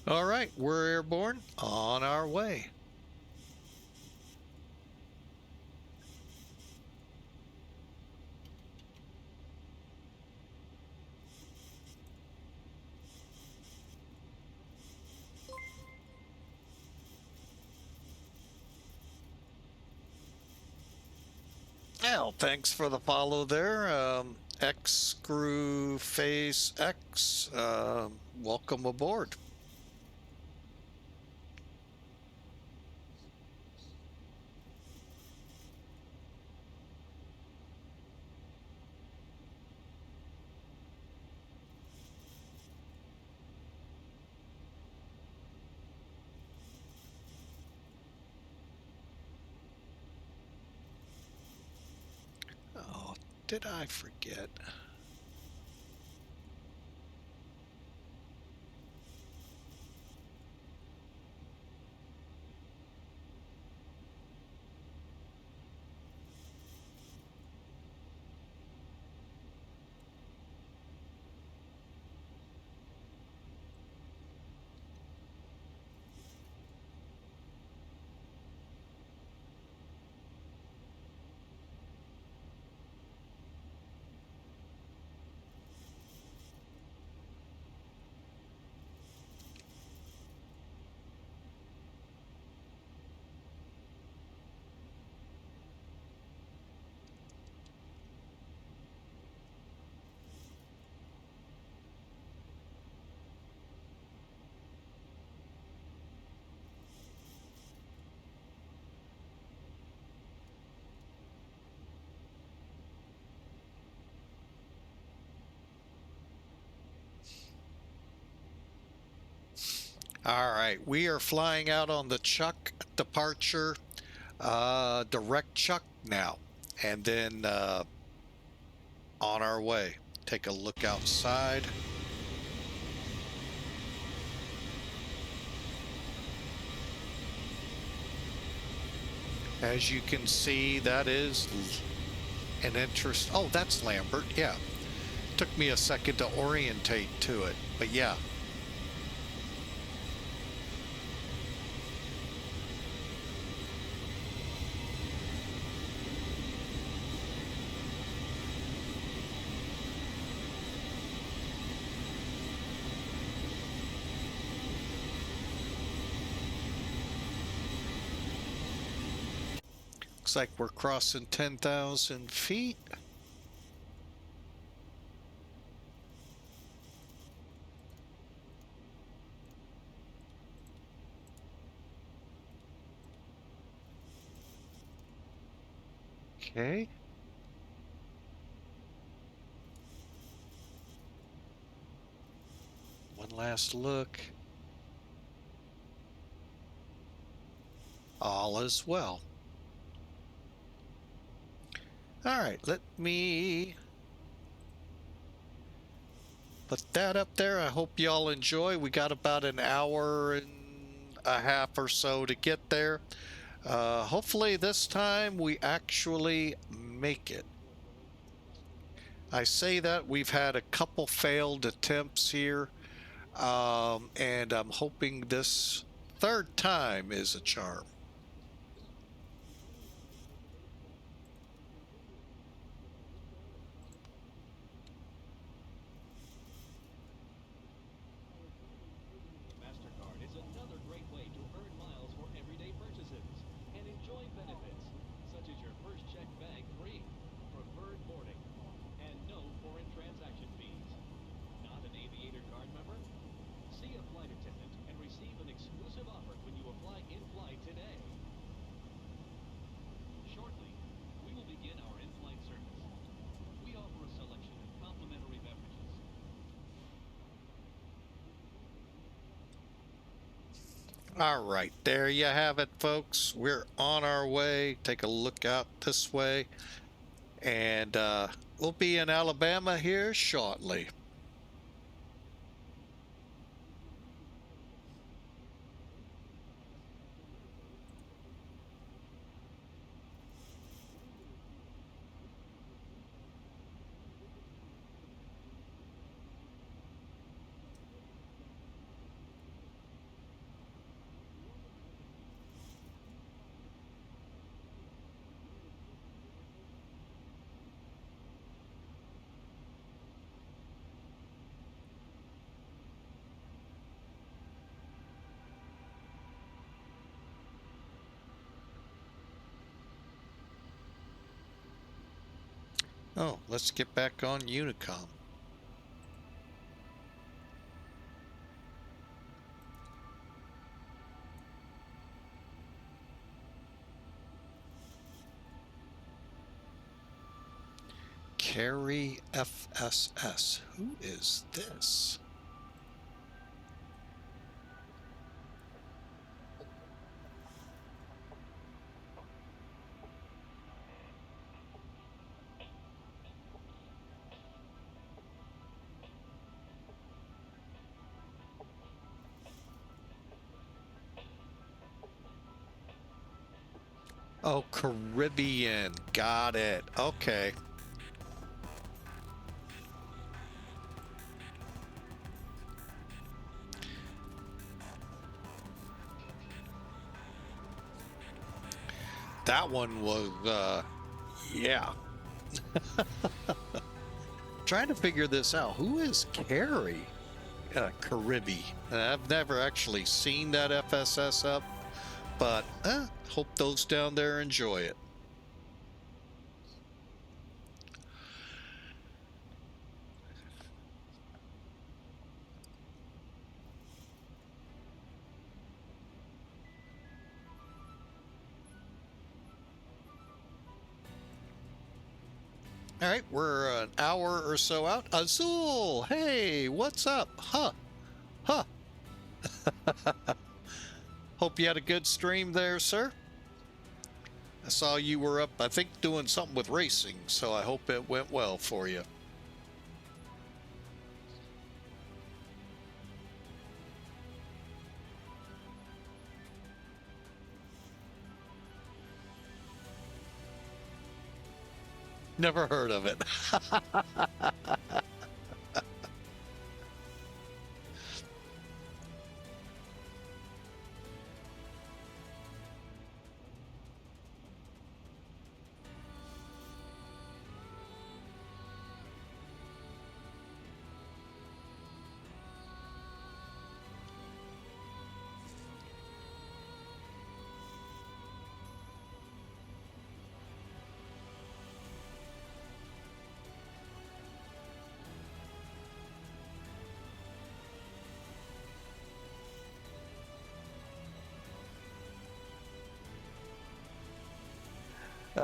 All right, we're airborne, on our way. Well, thanks for the follow there. X Screw Face X, welcome aboard. Oh, did I forget? All right, we are flying out on the Chuck departure, direct Chuck now, and then on our way. Take a look outside. As you can see, that is an interest. Oh, that's Lambert. Yeah. Took me a second to orientate to it, but yeah. Looks like we're crossing 10,000 feet. Okay. One last look. All is well. All right, let me put that up there. I hope y'all enjoy. We got about an hour and a half or so to get there. Hopefully this time we actually make it. I say that we've had a couple failed attempts here, and I'm hoping this third time is a charm. MasterCard is another great way to earn miles for everyday purchases and enjoy benefits such as your first check bag free, preferred boarding, and no foreign transaction fees. Not an Aviator card member? See a flight attendant and receive an exclusive offer when you apply in-flight today. Shortly, we will begin our in-flight service. We offer a selection of complimentary beverages. All right, there you have it, folks. We're on our way. Take a look out this way, and we'll be in Alabama here shortly. Oh, let's get back on Unicom. Carry FSS. Who is this? Oh, Caribbean. Got it. Okay. That one was, yeah. Trying to figure this out. Who is Carrie? Caribbean. I've never actually seen that FSS up, but hope those down there enjoy it. All right, we're an hour or so out. Azul, hey, what's up? Huh. Hope you had a good stream there, sir. I saw you were up, I think, doing something with racing, so I hope it went well for you. Never heard of it.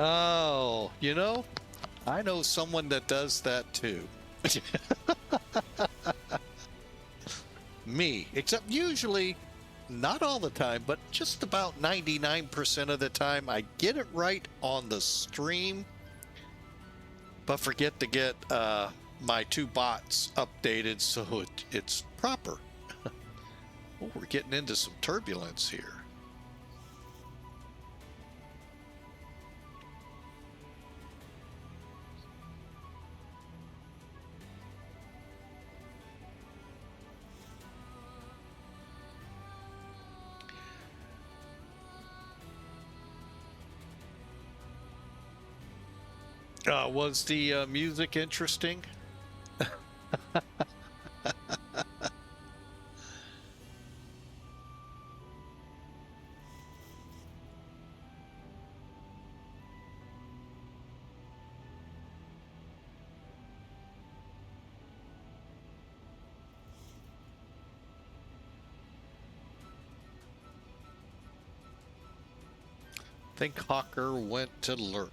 Oh, you know, I know someone that does that too. Me, except usually, not all the time, but just about 99% of the time, I get it right on the stream, but forget to get my two bots updated so it's proper. Oh, we're getting into some turbulence here. Was the music interesting? I think Hawker went to lurk.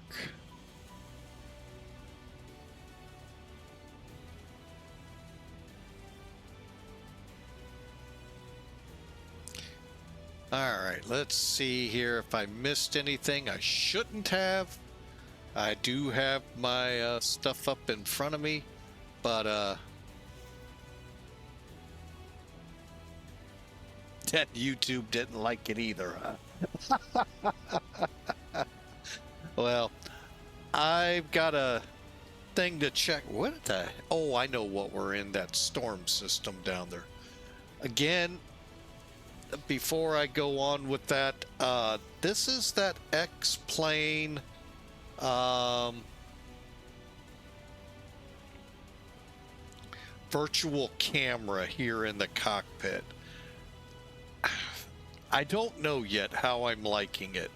All right, let's see here if I missed anything I shouldn't have. I do have my stuff up in front of me, but that YouTube didn't like it either, huh? Well, I've got a thing to check. What the? Oh, I know what we're in, that storm system down there. Again, before I go on with that, this is that X-plane virtual camera here in the cockpit. I don't know yet how I'm liking it.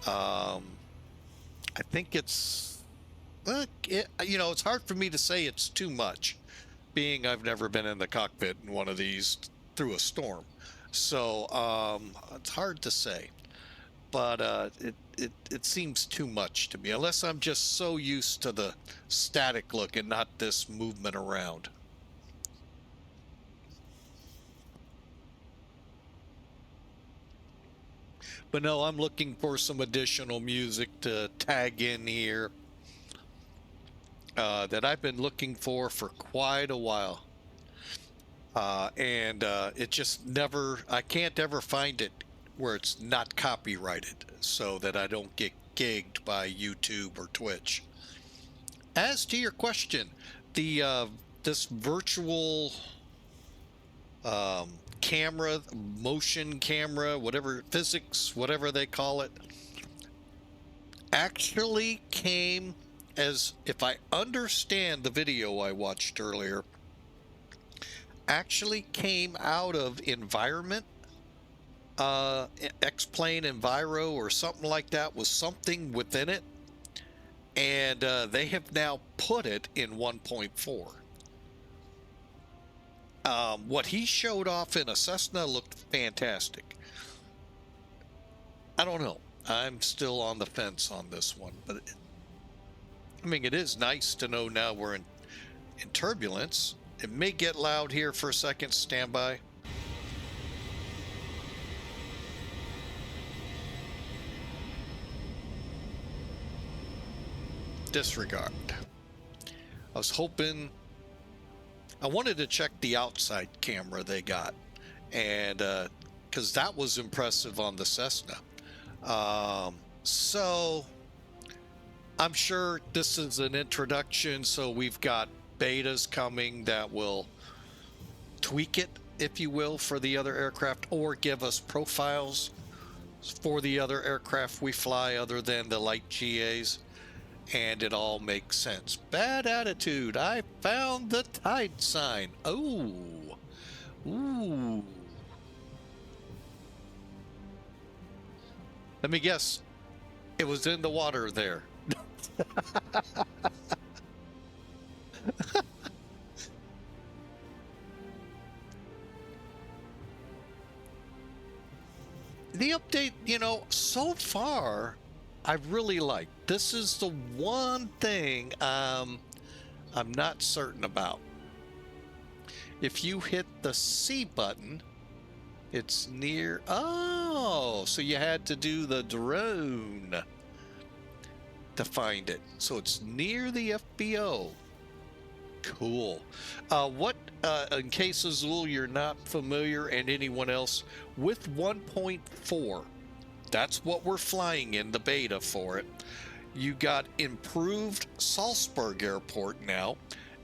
I think it's You know, it's hard for me to say it's too much, being I've never been in the cockpit in one of these through a storm. So it's hard to say, but it seems too much to me, unless I'm just so used to the static look and not this movement around. But no, I'm looking for some additional music to tag in here that I've been looking for quite a while. And it just never, I can't ever find it where it's not copyrighted so that I don't get gigged by YouTube or Twitch. As to your question, the this virtual camera, motion camera, whatever, physics, whatever they call it, actually came as, if I understand the video I watched earlier, actually came out of environment, X-Plane Enviro or something like that, was something within it, and they have now put it in 1.4. What he showed off in a Cessna looked fantastic. I don't know. I'm still on the fence on this one, but I mean, it is nice to know now we're in turbulence. It may get loud here for a second. Stand by. Disregard. I was hoping, I wanted to check the outside camera they got, and because that was impressive on the Cessna. So I'm sure this is an introduction, so we've got betas coming that will tweak it, if you will, for the other aircraft, or give us profiles for the other aircraft we fly other than the light GAs, and it all makes sense. Bad attitude. I found the tide sign. Oh. Ooh. Let me guess. It was in the water there. The update, you know, so far, I really like. This is the one thing I'm not certain about. If you hit the C button, it's near. Oh, so you had to do the drone to find it. So it's near the FBO. Cool. In case, Azul, you're not familiar, and anyone else, with 1.4, that's what we're flying in, the beta for it. You got improved Salzburg Airport now,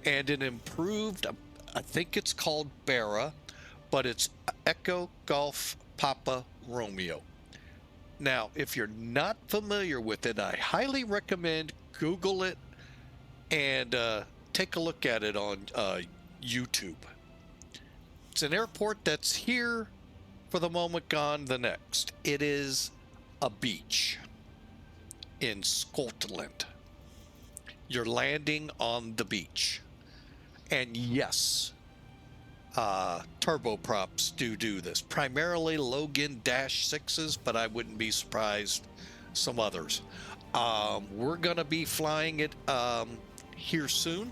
and an improved, I think it's called Barra, but it's Echo Golf Papa Romeo. Now, if you're not familiar with it, I highly recommend Google it and take a look at it on YouTube. It's an airport that's here for the moment, gone the next. It is a beach in Scotland. You're landing on the beach. And yes, turboprops do this. Primarily Logan Dash 6s, but I wouldn't be surprised some others. We're going to be flying it here soon,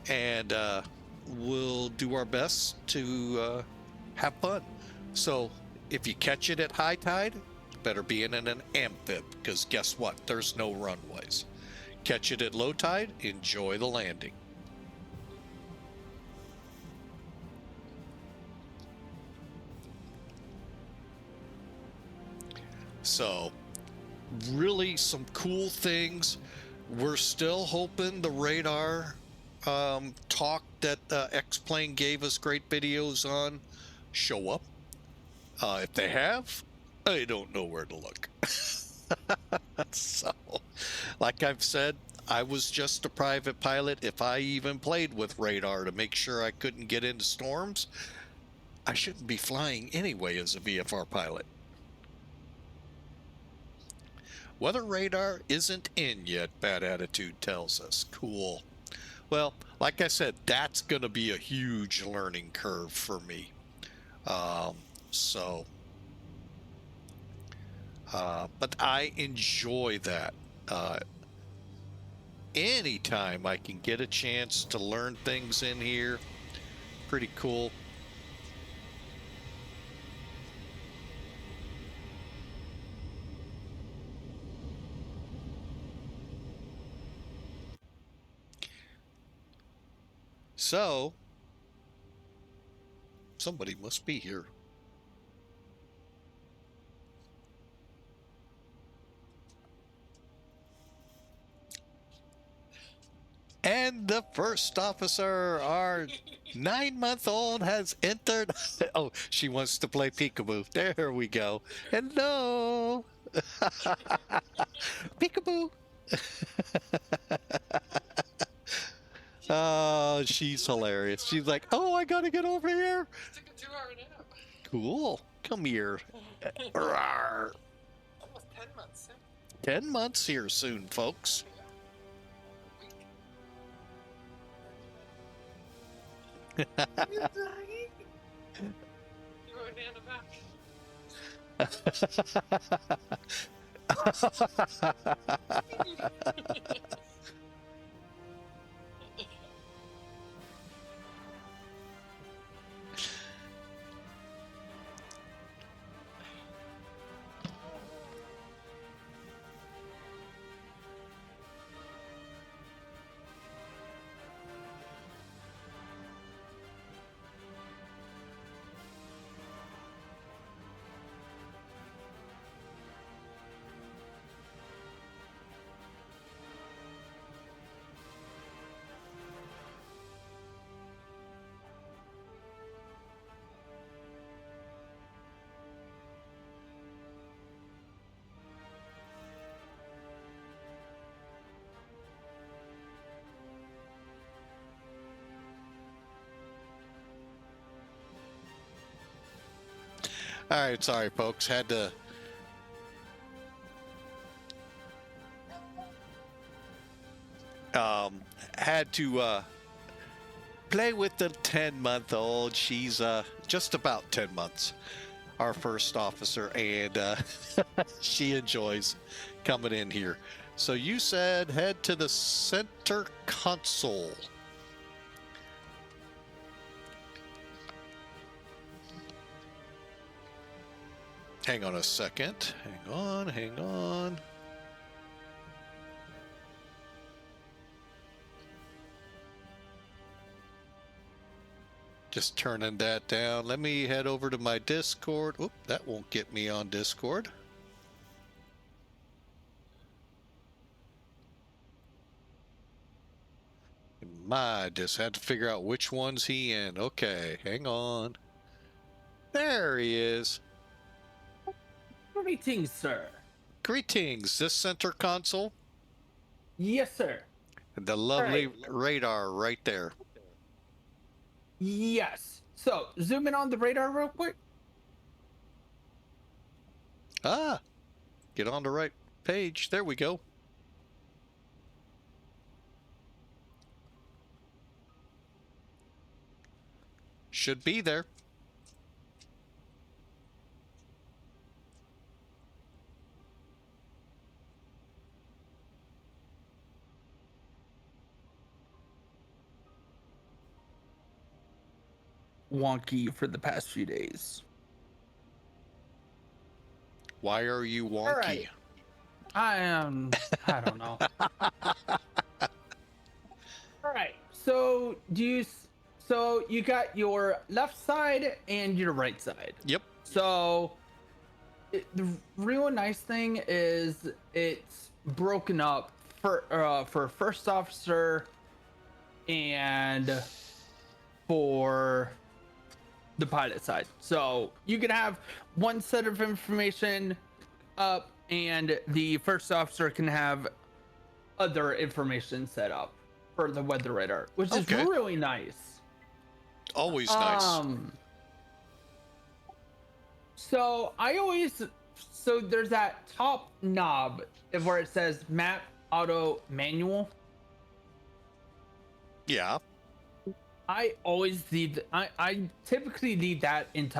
and we'll do our best to have fun. So if you catch it at high tide, better be in an amphib, because guess what? There's no runways. Catch it at low tide, enjoy the landing. So really some cool things. We're still hoping the radar talk that X-Plane gave us great videos on show up. If they have, I don't know where to look. So, like I've said, I was just a private pilot. If I even played with radar to make sure I couldn't get into storms, I shouldn't be flying anyway as a VFR pilot. Weather radar isn't in yet, Bad Attitude tells us. Cool. Well, like I said, that's going to be a huge learning curve for me. But I enjoy that. Anytime I can get a chance to learn things in here, pretty cool. So, somebody must be here. And the first officer, our 9-month-old, has entered. Oh, she wants to play peekaboo. There we go. Hello. Peekaboo. Oh, she's hilarious. She's like, oh, I gotta get over here. Took a 2-hour nap. Cool. Come here. Rawr. Almost 10 months. 10 months here soon, folks. You're dying. You were an All right, sorry, folks. Had to. Had to play with the 10-month-old. She's just about 10 months. Our first officer, and she enjoys coming in here. So you said head to the center console. Hang on a second. Hang on. Just turning that down. Let me head over to my Discord. Oop, that won't get me on Discord. Just had to figure out which one's he in. Okay, hang on. There he is. Greetings, sir. Greetings. This center console? Yes, sir. The lovely radar right there. Yes. So, zoom in on the radar real quick. Ah, get on the right page. There we go. Should be there. Wonky for the past few days. Why are you wonky? All right. I don't know. All right. So you got your left side and your right side. Yep. So the real nice thing is it's broken up for first officer and for the pilot side. So you can have one set of information up and the first officer can have other information set up for the weather radar, which is really nice. Always nice. So I always So there's that top knob where it says map auto manual. Yeah. I always leave. I typically leave that in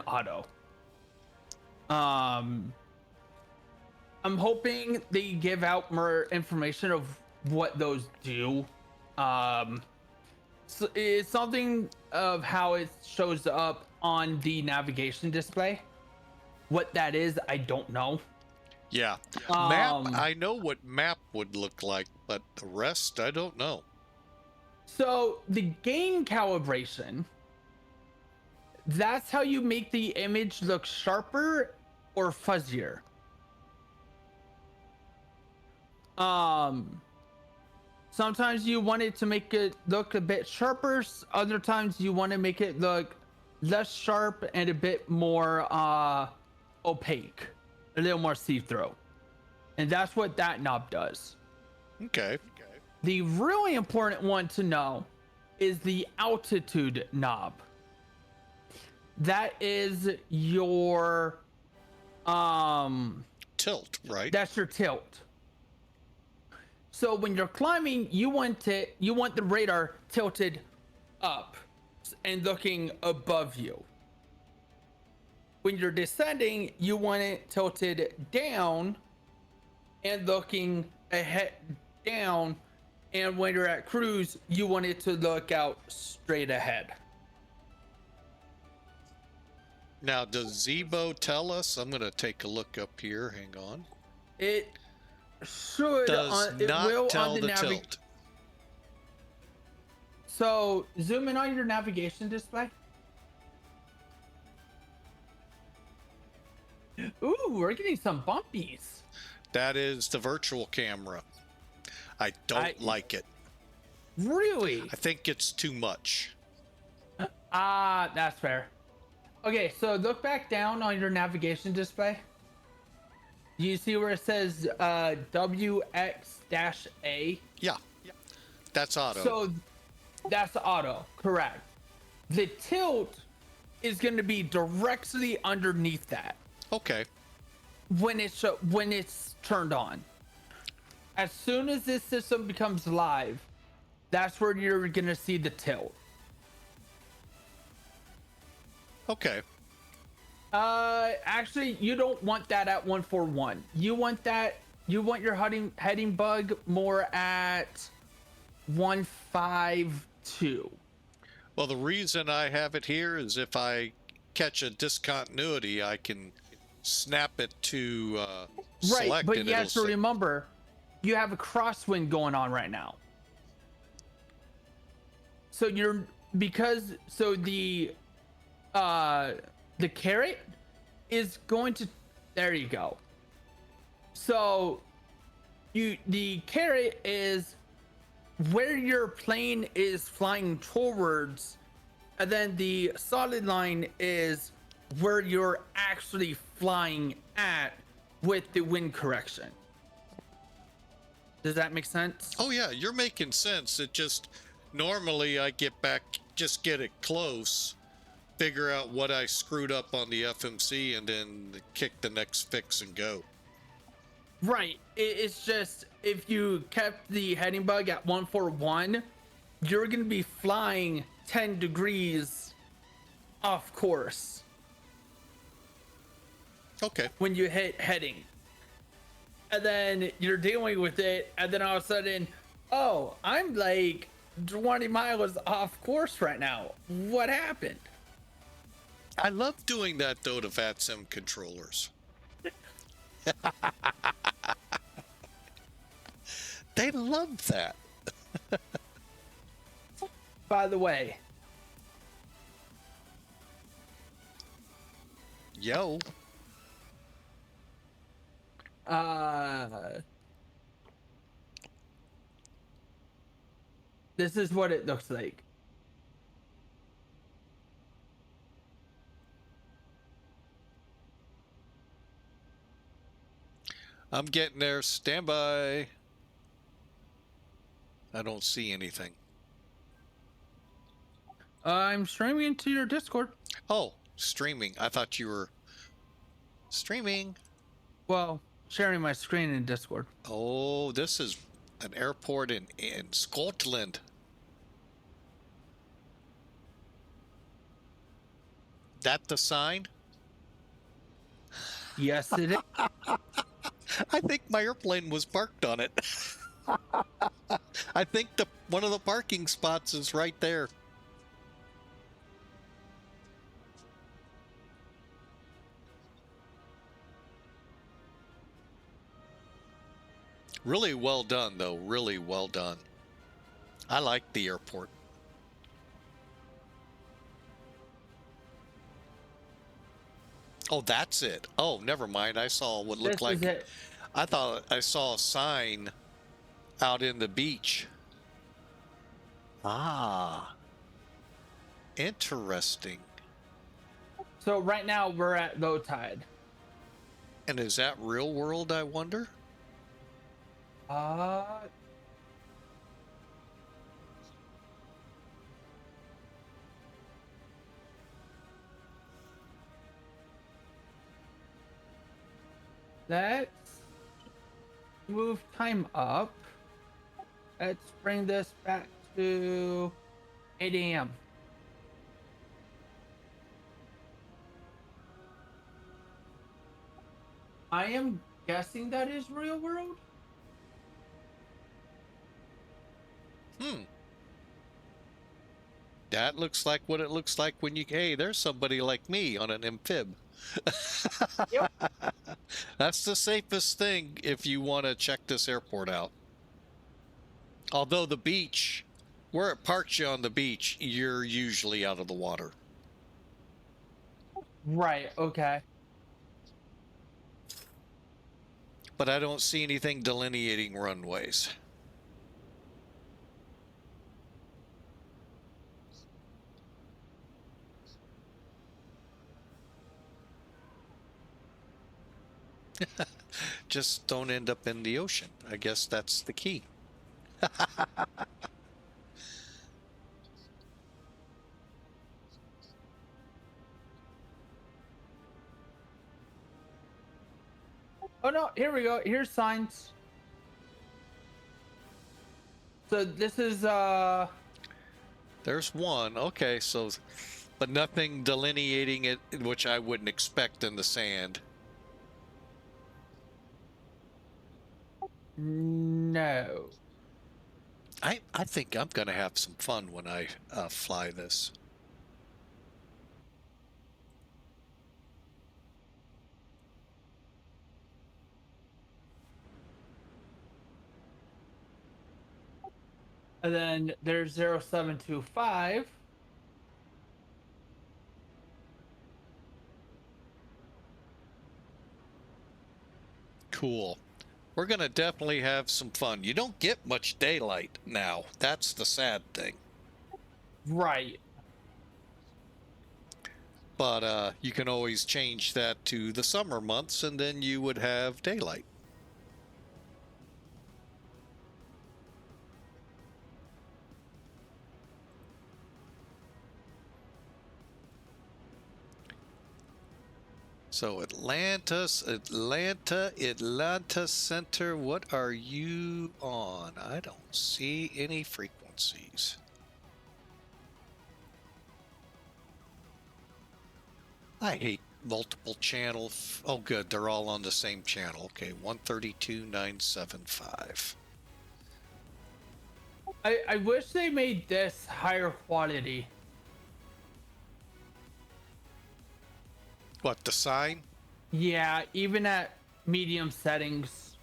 auto. I'm hoping they give out more information of what those do. So it's something of how it shows up on the navigation display. What that is, I don't know. Yeah. Map, I know what map would look like, but the rest, I don't know. So the game calibration, that's how you make the image look sharper or fuzzier. Sometimes you want it to make it look a bit sharper. Other times you want to make it look less sharp and a bit more opaque, a little more see-through. And that's what that knob does. Okay. The really important one to know is the altitude knob. That is your tilt, right? That's your tilt. So when you're climbing, you want the radar tilted up and looking above you. When you're descending, you want it tilted down and looking ahead down. And when you're at cruise, you want it to look out straight ahead. Now, does Zibo tell us? I'm going to take a look up here. Hang on. It should. Does not tell the tilt. So zoom in on your navigation display. Ooh, we're getting some bumpies. That is the virtual camera. I don't like it. Really? I think it's too much. That's fair. Okay, so look back down on your navigation display. You see where it says WX-A? Yeah. That's auto. So that's auto, correct. The tilt is going to be directly underneath that. Okay. When it's turned on. As soon as this system becomes live, that's where you're going to see the tilt. Okay. Actually, you don't want that at 141. You want your heading bug more at 152. Well, the reason I have it here is if I catch a discontinuity, I can snap it to select. Right, but you have to remember, you have a crosswind going on right now. So the carrot is going to, there you go. So the carrot is where your plane is flying towards, and then the solid line is where you're actually flying at with the wind correction. Does that make sense? Oh yeah, you're making sense. It just, normally I get it close, figure out what I screwed up on the FMC, and then kick the next fix and go. Right. It's just, if you kept the heading bug at 141, you're going to be flying 10 degrees off course. Okay. When you hit heading. And then you're dealing with it, and then all of a sudden, oh, I'm like 20 miles off course right now. What happened? I love doing that though to VATSIM controllers. They love that. By the way. Yo. This is what it looks like. I'm getting there. Stand by. I don't see anything. I'm streaming into your Discord. Oh, streaming. I thought you were streaming. Well, sharing my screen in Discord. Oh, this is an airport in Scotland. That the sign? Yes, it is. I think my airplane was parked on it. I think one of the parking spots is right there. Really well done, though. Really well done. I like the airport. Oh, that's it. Oh, never mind. I saw what looked like. It. I thought I saw a sign out in the beach. Ah, interesting. So right now we're at low tide. And is that real world, I wonder? Let's move time up. Let's bring this back to 8 a.m. I am guessing that is real world. That looks like what it looks like when you, hey, there's somebody like me on an amphib. Yep. That's the safest thing if you want to check this airport out. Although the beach, where it parks you on the beach, you're usually out of the water. Right, okay. But I don't see anything delineating runways. Just don't end up in the ocean. I guess that's the key. Oh no, here we go. Here's signs. So this is There's one. Okay, so but nothing delineating it, which I wouldn't expect in the sand. No. I think I'm gonna have some fun when I fly this. And then there's 0725. Cool. We're gonna definitely have some fun. You don't get much daylight now. That's the sad thing. Right. But you can always change that to the summer months, and then you would have daylight. So Atlanta Center, what are you on? I don't see any frequencies. I hate multiple channel. Oh, good. They're all on the same channel. Okay, 132.975. I wish they made this higher quality. What, the sign? Yeah, even at medium settings.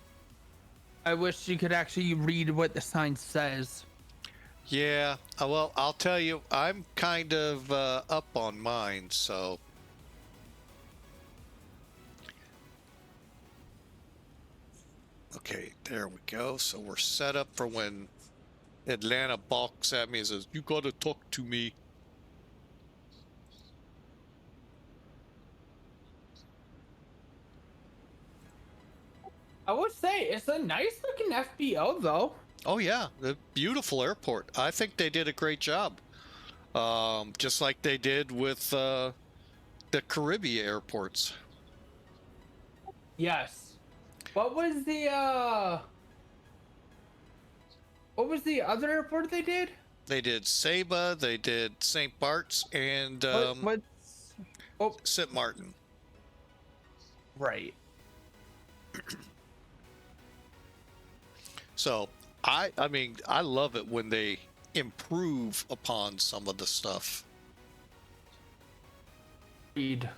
I wish you could actually read what the sign says. Yeah, well, I'll tell you, I'm kind of up on mine, so. Okay, there we go. So we're set up for when Atlanta balks at me and says, you gotta talk to me. I would say it's a nice looking FBO though. Oh yeah, a beautiful airport. I think they did a great job. Just like they did with the Caribbean airports. Yes. What was the other airport they did? They did Saba, they did St. Bart's, and St. Martin. Right. So I mean, I love it when they improve upon some of the stuff. Read.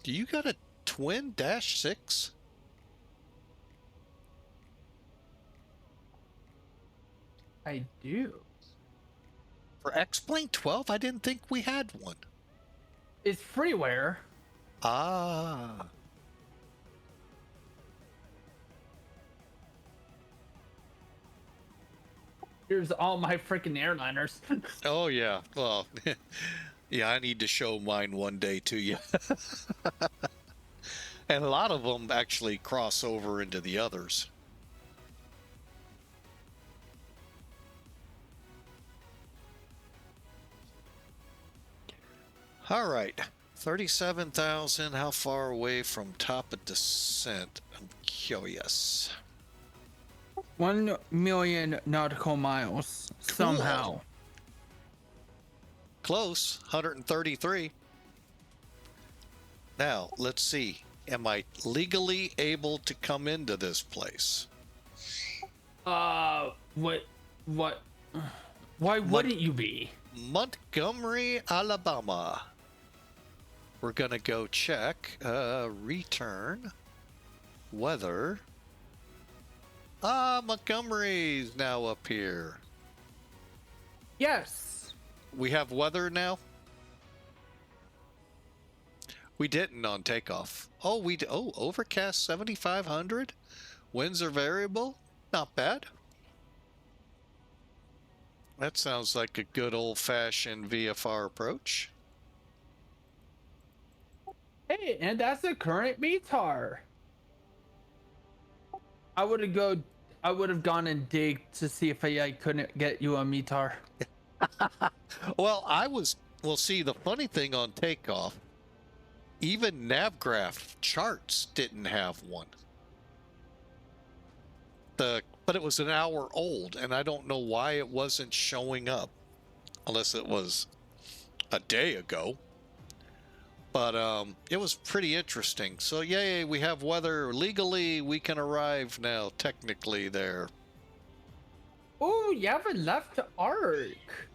Do you got a twin -6? I do. For X-Plane 12, I didn't think we had one. It's freeware. Ah. Here's all my freaking airliners. Oh, yeah. Well, yeah, I need to show mine one day to you. And a lot of them actually cross over into the others. All right. 37,000. How far away from top of descent? I'm curious. 1 million nautical miles. Somehow. Close. 133. Now, let's see. Am I legally able to come into this place? What? Why wouldn't you be? Montgomery, Alabama. We're gonna go check return weather. Montgomery's now up here. Yes. We have weather now. We didn't on takeoff. Oh, overcast 7,500. Winds are variable. Not bad. That sounds like a good old-fashioned VFR approach. Hey, and that's the current METAR. I would have gone and digged to see if I couldn't get you a METAR. Well, see, the funny thing on takeoff, even Navgraph charts didn't have one. But it was an hour old, and I don't know why it wasn't showing up, unless it was a day ago. But it was pretty interesting. So yay, we have weather. Legally, we can arrive now, technically, there. Oh, you have a left arc.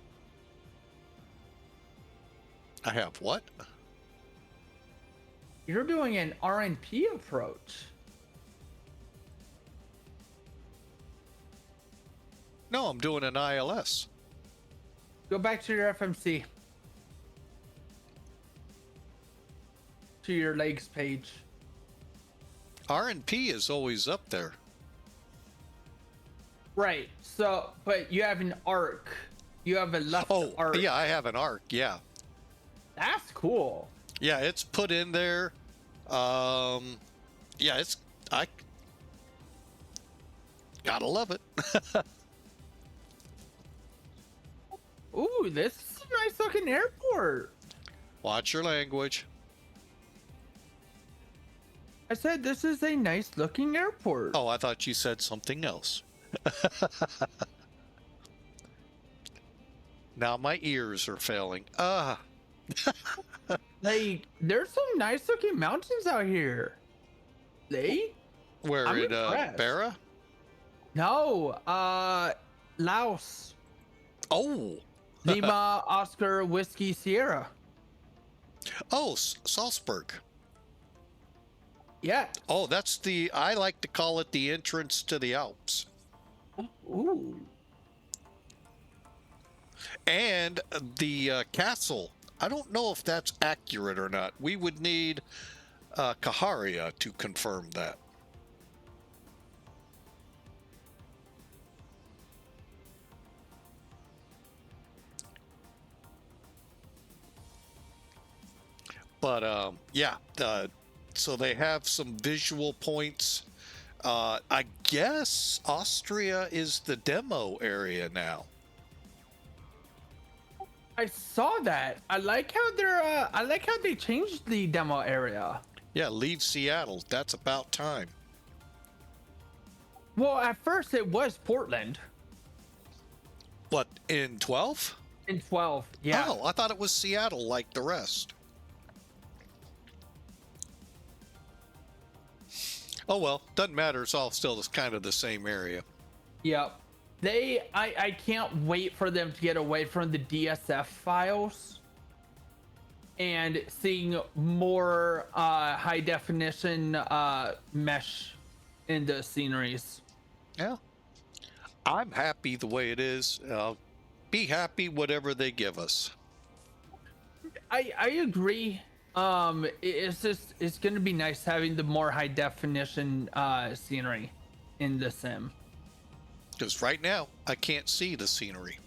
I have what? You're doing an RNP approach. No, I'm doing an ILS. Go back to your FMC. To your legs page. RNP is always up there. Right. So, but you have an arc. You have a left arc. Yeah, I have an arc. Yeah. That's cool. Yeah, it's put in there. Yeah, I gotta love it. Ooh, this is a nice looking airport. Watch your language. I said this is a nice looking airport. Oh, I thought you said something else. Now my ears are failing. Like, there's some nice looking mountains out here. Where, I'm in impressed. Barra? No, Laos. Oh. Lima, Oscar, Whiskey, Sierra. Oh, Salzburg. Yeah. Oh, that's I like to call it the entrance to the Alps. Ooh. And the castle. I don't know if that's accurate or not. We would need Kaharia to confirm that. But yeah, so they have some visual points. I guess Austria is the demo area now. I saw that. I like how they changed the demo area. Yeah, leave Seattle. That's about time. Well, at first it was Portland What, in 12? in 12. Yeah. Oh, I thought it was Seattle like the rest. Oh well, doesn't matter. It's all still kind of the same area. Yep. I can't wait for them to get away from the DSF files and seeing more high definition mesh in the sceneries. Yeah. I'm happy the way it is. Be happy whatever they give us. I agree. It's going to be nice having the more high definition scenery in the sim. Because right now, I can't see the scenery.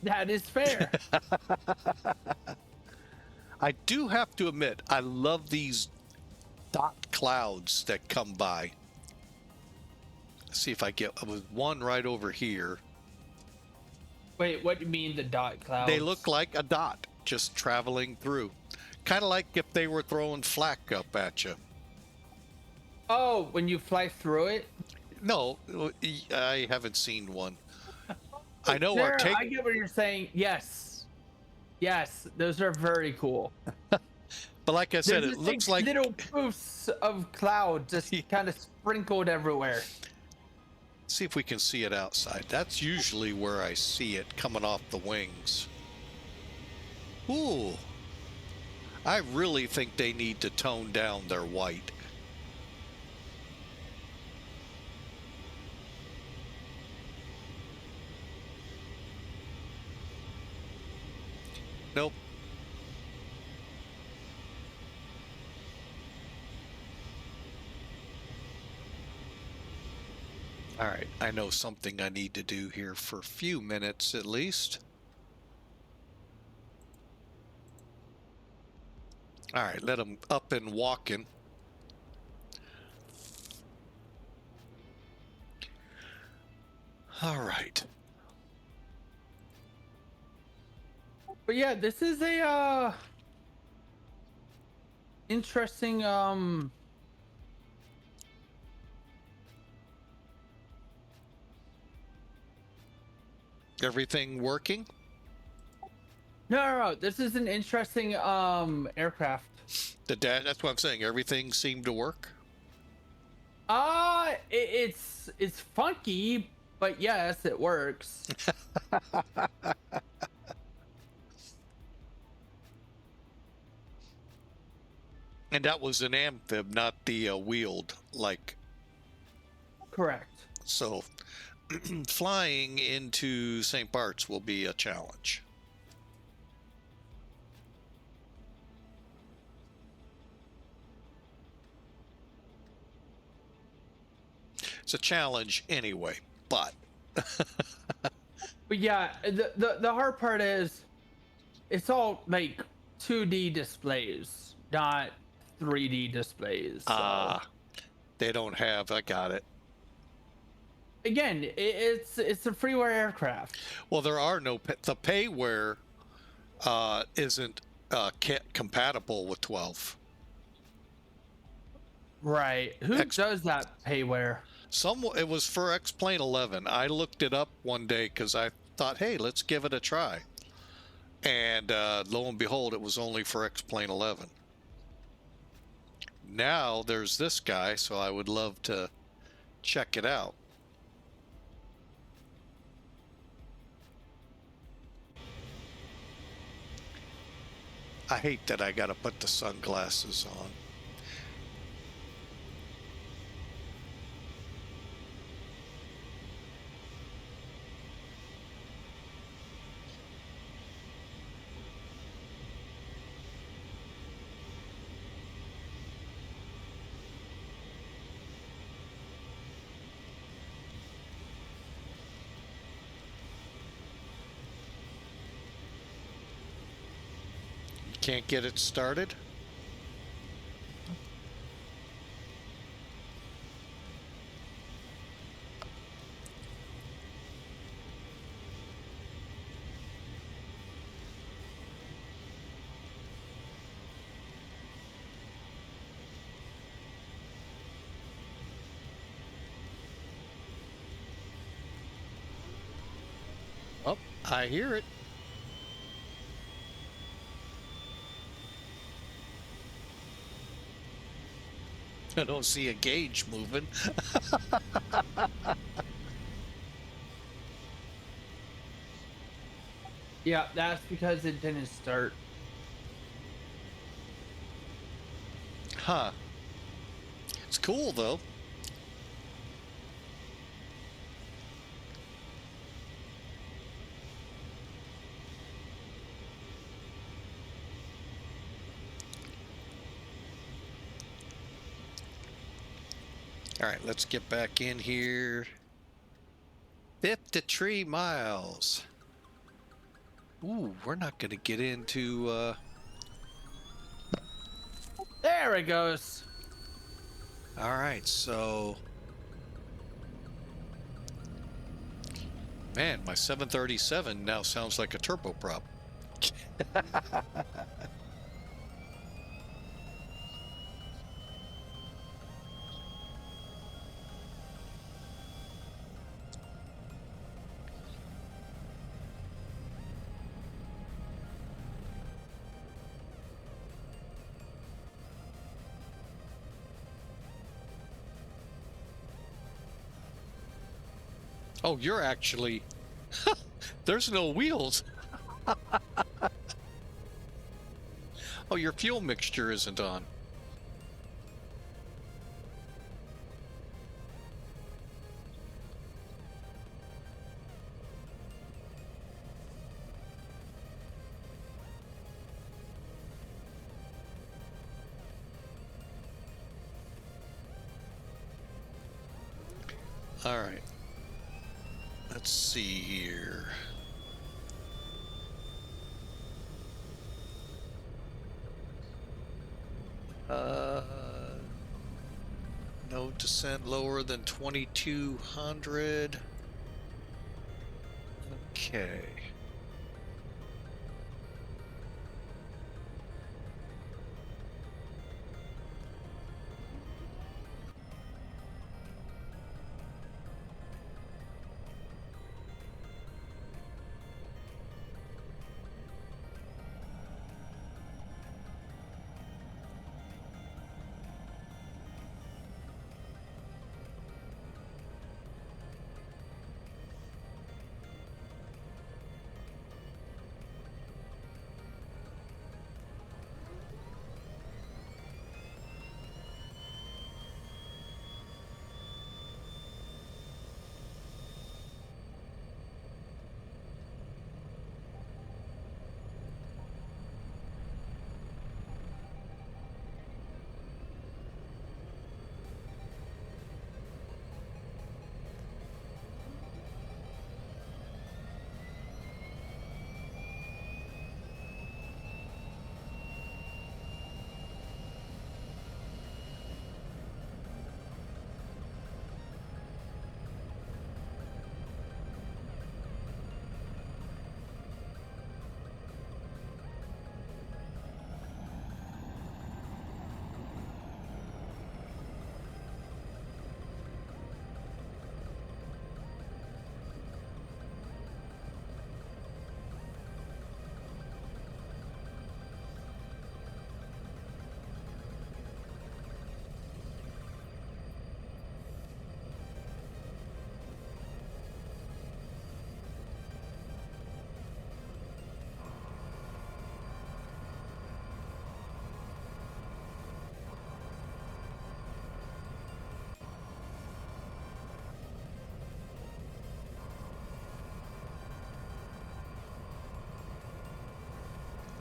That is fair. I do have to admit, I love these dot clouds that come by. Let's see if I get one right over here. Wait, what do you mean the dot clouds? They look like a dot just traveling through. Kind of like if they were throwing flak up at you. Oh, when you fly through it? No, I haven't seen one. I know There, our take. I get what you're saying. Yes. Yes, those are very cool. But like I said, There's it looks like little poofs of cloud just kind of sprinkled everywhere. See if we can see it outside. That's usually where I see it coming off the wings. Ooh. I really think they need to tone down their white. Nope. All right, I know something I need to do here for a few minutes at least. All right, let them up and walking. All right. But yeah, this is a interesting Everything working? No, this is an interesting aircraft. That's what I'm saying. Everything seemed to work. It's funky, but yes, it works. And that was an amphib, not the wheeled, like. Correct. So, flying into St. Bart's will be a challenge. It's a challenge anyway, but. But yeah, the hard part is it's all like 2D displays, not 3D displays. So. They don't have. I got it. Again, it's a freeware aircraft. Well, there are no. The payware isn't compatible with 12. Right. Who does that payware? It was for X-Plane 11. I looked it up one day because I thought, hey, let's give it a try. And lo and behold, it was only for X-Plane 11. Now there's this guy, so I would love to check it out. I hate that I gotta put the sunglasses on. Can't get it started? I hear it. I don't see a gauge moving. Yeah, that's because it didn't start. Huh. It's cool though. All right, let's get back in here. 53 miles. Ooh, we're not going to get into... There it goes. All right, so... Man, my 737 now sounds like a turboprop. Oh, you're actually... There's no wheels. Oh, your fuel mixture isn't on. All right. Let's see here. No descent lower than 2200. Okay.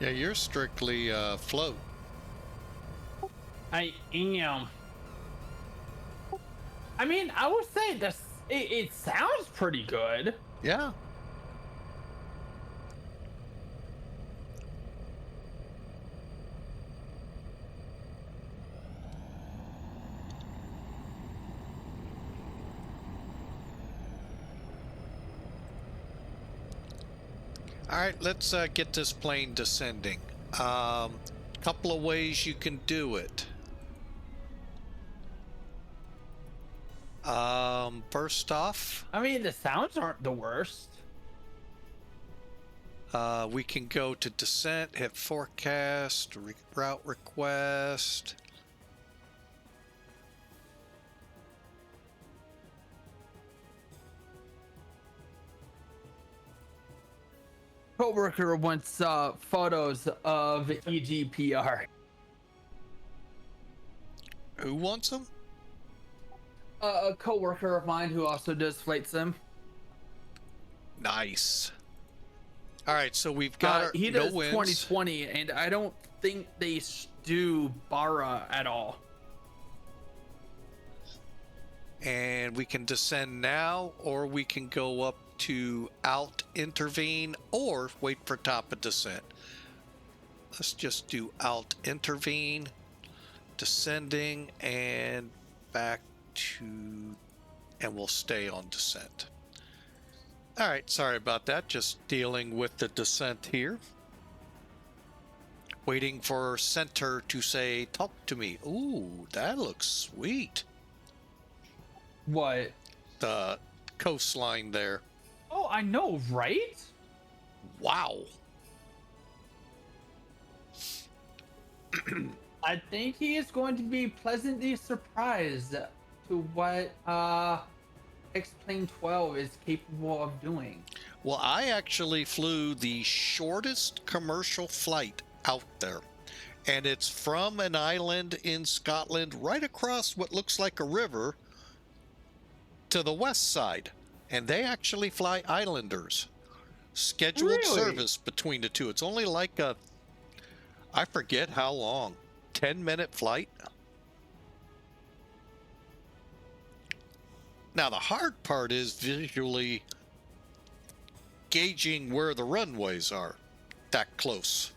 Yeah, you're strictly float. I am. I mean, I would say this. It sounds pretty good. Yeah. All right, let's get this plane descending. Couple of ways you can do it. First off, I mean, the sounds aren't the worst. We can go to descent, hit forecast, route request. Coworker wants photos of EGPR. Who wants them? A coworker of mine who also does flight sim. Nice. All right, so we've got he no does wins. 2020, and I don't think they do Bara at all. And we can descend now, or we can go up to alt intervene, or wait for top of descent. Let's just do alt intervene, descending, and back to, and we'll stay on descent. All right, sorry about that. Just dealing with the descent here. Waiting for center to say, talk to me. Ooh, that looks sweet. What? The coastline there. Oh, I know, right? Wow. I think he is going to be pleasantly surprised to what X-Plane 12 is capable of doing. Well, I actually flew the shortest commercial flight out there. And it's from an island in Scotland right across what looks like a river to the west side. And they actually fly Islanders. Scheduled Really? service between the two. It's only like a, I forget how long, 10-minute flight. Now, the hard part is visually gauging where the runways are that close.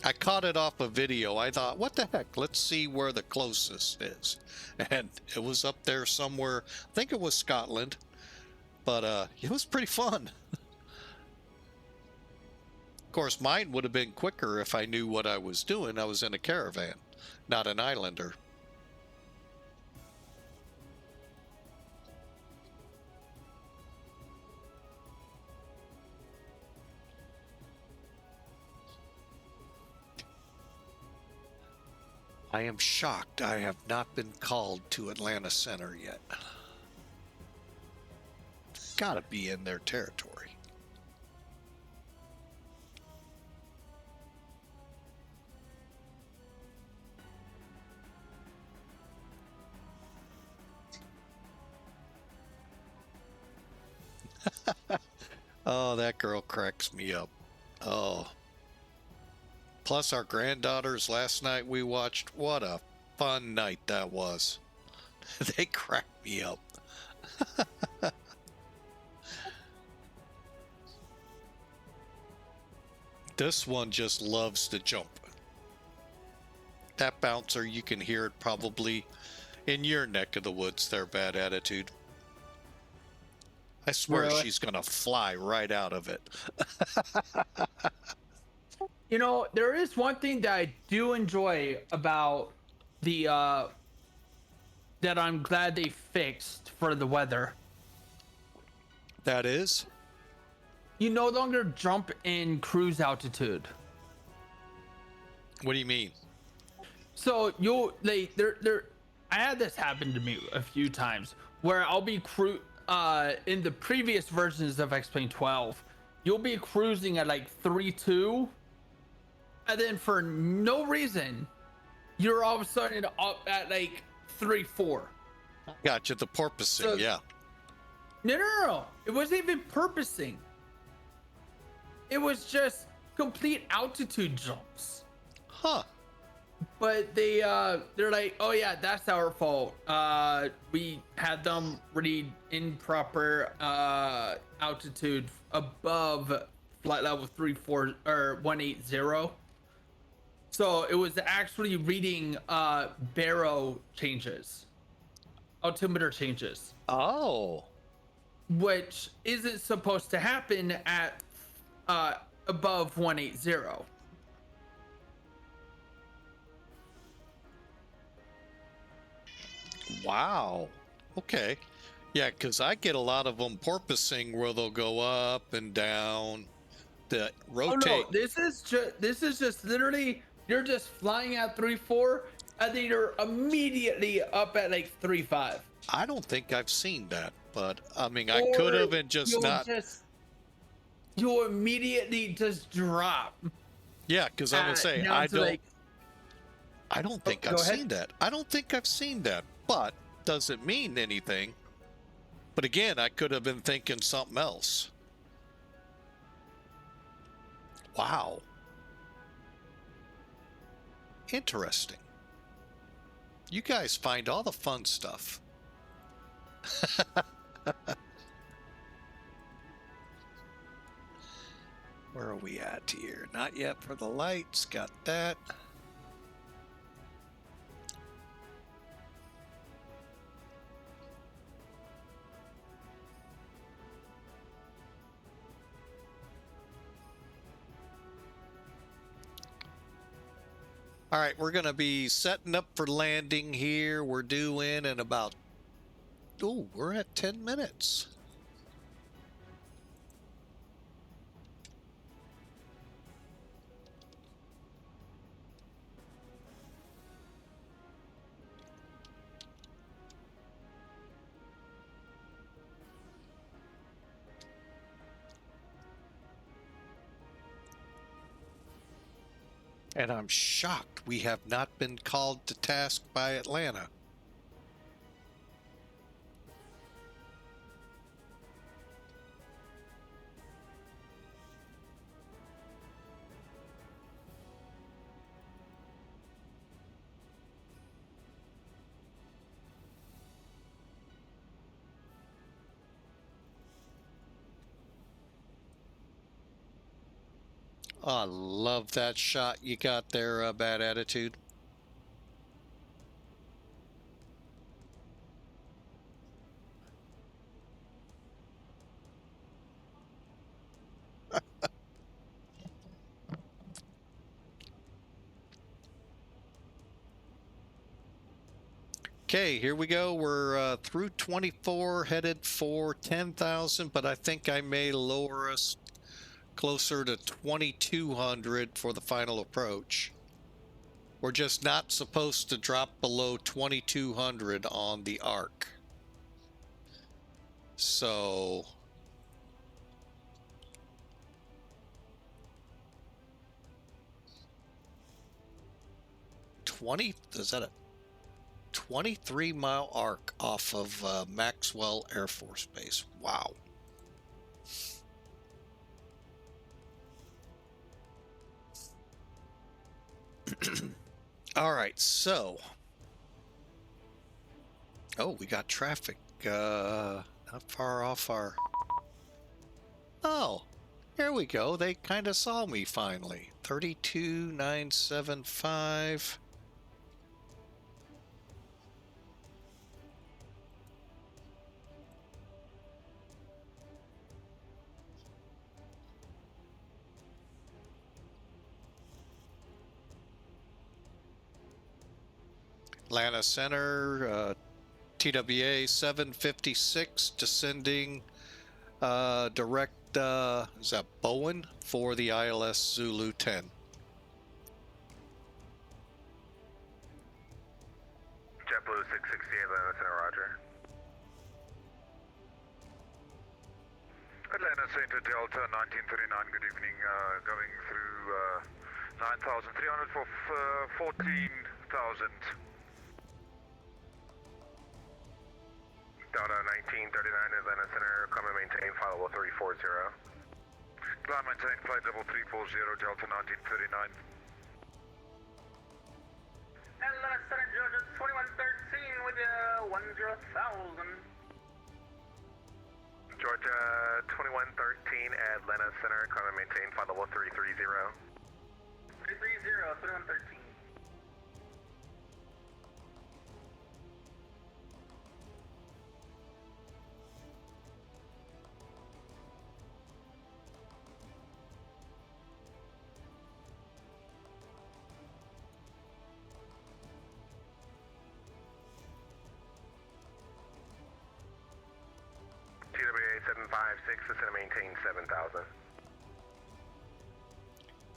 I caught it off a video. I thought, what the heck? Let's see where the closest is. And it was up there somewhere. I think it was Scotland. But it was pretty fun. Of course, mine would have been quicker if I knew what I was doing. I was in a caravan, not an Islander. I am shocked I have not been called to Atlanta Center yet. Gotta be in their territory. Oh, that girl cracks me up. Oh. Plus our granddaughters last night we watched. What a fun night that was. They cracked me up. This one just loves to jump. That bouncer, you can hear it probably in your neck of the woods, their bad attitude. I swear Really? she's gonna fly right out of it. You know, there is one thing that I do enjoy about the that I'm glad they fixed for the weather. That is? You no longer jump in cruise altitude. What do you mean? So you'll I had this happen to me a few times where I'll be in the previous versions of X-Plane 12, you'll be cruising at like 3.2, and then for no reason, you're all of a sudden up at like 3.4. Gotcha, the porpoising, So- yeah. No. It wasn't even purposing. It was just complete altitude jumps. Huh. But they're like, oh yeah, that's our fault. We had them read improper altitude above flight level 34 or 180. So it was actually reading baro changes, altimeter changes. Oh. Which isn't supposed to happen at above 180. Wow. Okay. Yeah, because I get a lot of them porpoising where they'll go up and down, that rotate. Oh no, this is just literally you're just flying at 3.4 and then you're immediately up at like 3.5. I don't think I've seen that, but I mean, I could have and just not. You'll immediately just drop. Yeah, because I'm gonna say down I to, don't. like- I don't think go I've ahead. seen that. I don't think I've seen that, but doesn't mean anything. But again, I could have been thinking something else. Wow. Interesting. You guys find all the fun stuff. Where are we at here? Not yet for the lights. Got that. All right, we're going to be setting up for landing here. We're due in about, oh, we're at 10 minutes. And I'm shocked we have not been called to task by Atlanta. Oh, I love that shot you got there, Bad Attitude. Okay, here we go. We're through 24, headed for 10,000, but I think I may lower us closer to 2,200 for the final approach. We're just not supposed to drop below 2,200 on the arc. So... is that a 23-mile arc off of Maxwell Air Force Base? Wow. All right, so... oh, we got traffic not far off our... oh, here we go. They kind of saw me finally. 32,975. Atlanta Center, TWA 756, descending direct, is that Bowen for the ILS Zulu 10. JetBlue 668, Atlanta Center, roger. Atlanta Center, Delta 1939, good evening, going through 9,300 for 14,000. Delta 1939, Atlanta Center, come and maintain, flight level 340. Climb maintain, flight level 340, Delta 1939. Atlanta Center, Georgia 2113 with 10,000. Georgia 2113, Atlanta Center, come and maintain, flight level 330. 330, 2113. 756, descend and maintain 7,000.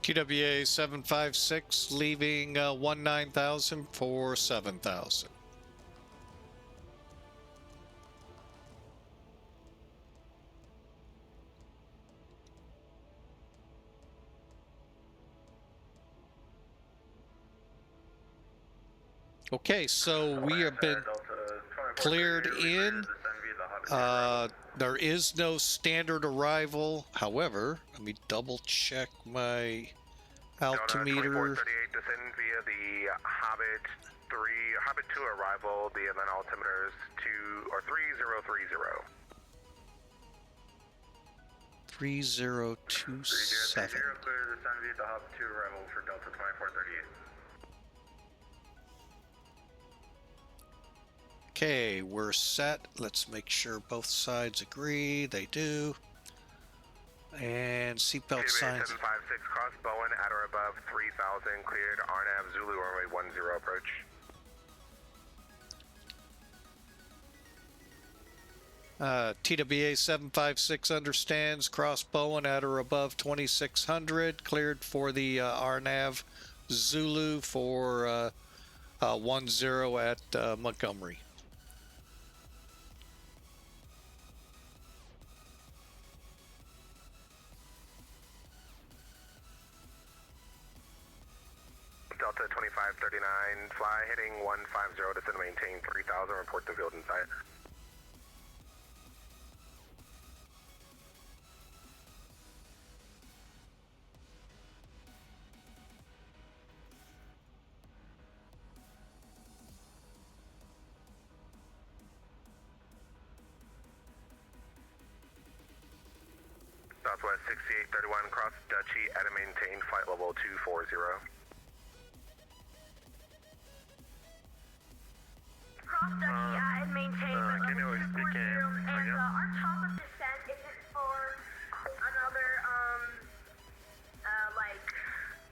TWA 756 leaving 19,000 for 7,000. Okay, so we have been cleared in. There is no standard arrival. However, let me double check my altimeter. 2438, descend via the Hobbit 2 arrival, the event altimeters 3030. 3027. Clear to descend via the Hobbit 2 arrival for Delta 2438. Okay, we're set. Let's make sure both sides agree. They do. And seatbelt signs. 756 cross Bowen at or above 3,000, cleared RNAV Zulu runway 10 approach. TWA 756 understands, cross Bowen at or above 2600, cleared for the RNAV Zulu for 10 at Montgomery. Delta 2539, fly heading 150, descend and maintain 3,000, report the field in sight. Southwest 6831, cross Dutchy at and maintain flight level 240. Cross Dutchy at and maintain level 240, and our top of descent isn't for another, like...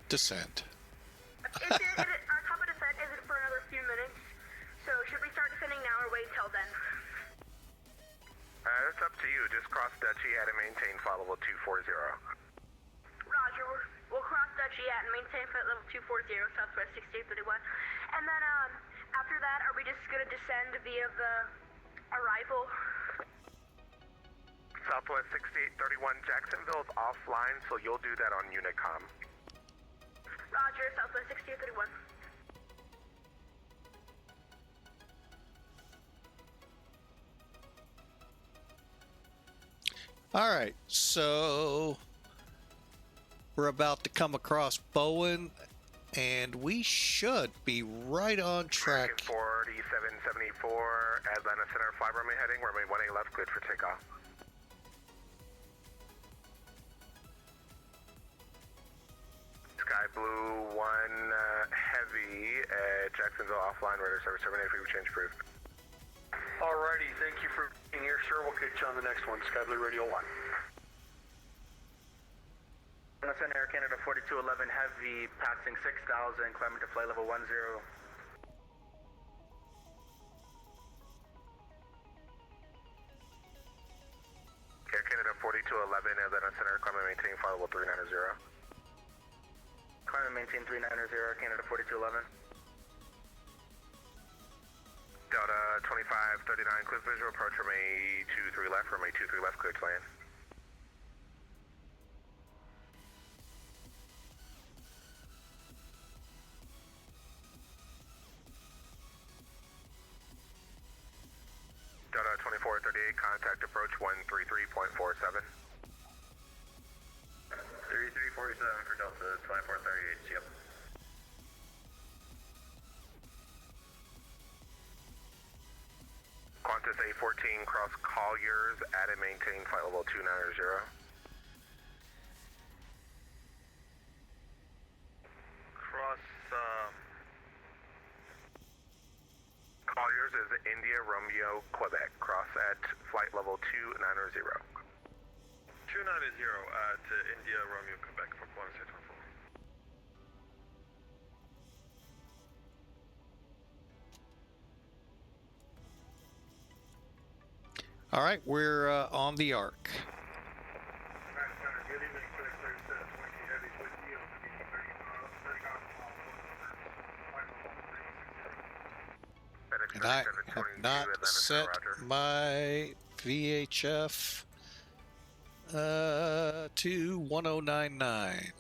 Descent. Our top of descent isn't for another few minutes, so should we start descending now or wait till then? It's up to you. Just cross Dutchy at and maintain flight level 240. Roger, we'll cross Dutchy at and maintain flight level 240, Southwest 6831. And then, after that, are we just gonna descend via the arrival? Southwest 6831, Jacksonville's offline, so you'll do that on Unicom. Roger, Southwest 6831. All right, so we're about to come across Bowen, and we should be right on track. 4774, Atlanta Center, fly runway heading, runway 18 left, cleared for takeoff. Sky Blue 1 Heavy at Jacksonville offline, radar service terminated, frequency change approved. Alrighty, thank you for being here, sir. We'll get you on the next one. Sky Blue Radio 1. Center Air Canada 4211 Heavy, passing 6,000, climbing to flight level 10. Air Canada 4211, Atlanta Center, climb and maintain flight level 390. Climb and maintain 390, Air Canada 4211. Delta 2539, clear visual approach, runway 23 left, runway 23 left, cleared to land. Delta 2438, contact approach 133.47. 3347 for Delta 2438, yep. Qantas A14, cross Colliers, at and maintain flight level 290. Cross, Colliers is India, Romeo, Quebec, cross at flight level 290. 290 at India, Romeo, Quebec for Qantas A14. All right, we're on the arc. And I have not set my VHF to 1099.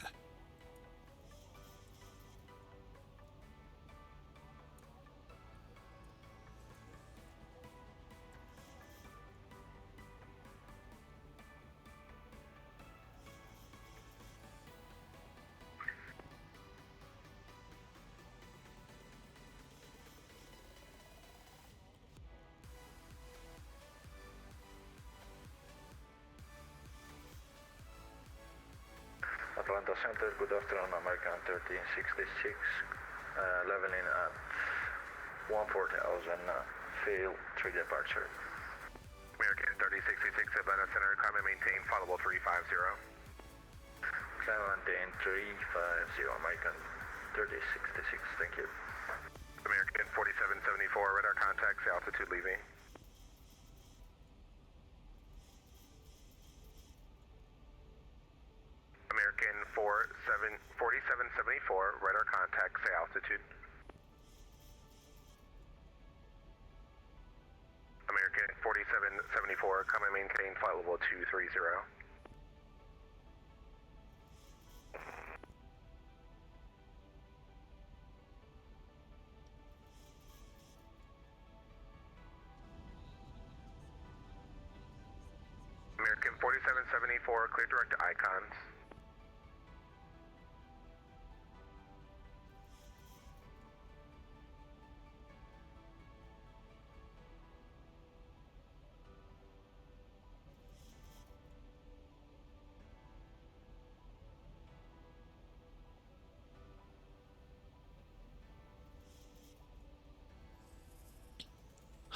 Atlanta Center, good afternoon, American 1366, leveling at 14,000, fail 3 departure. American 3066, Atlanta Center, climb and maintain, followable 350. Climb and maintain 350, American 3066, thank you. American 4774, radar contacts, altitude leaving. American 4774, radar contact, say altitude. American 4774, come and maintain flight level 230. American 4774, clear direct to icons.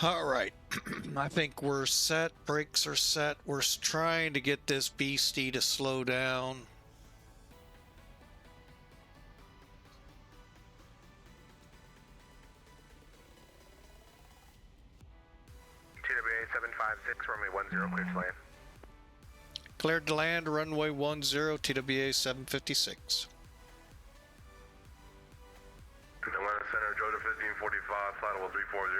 All right, I think we're set. Brakes are set. We're trying to get this beastie to slow down. TWA 756, runway 10, clear to land. Cleared to land, runway 10, TWA 756. Atlanta Center, Georgia 1545, flight level 340.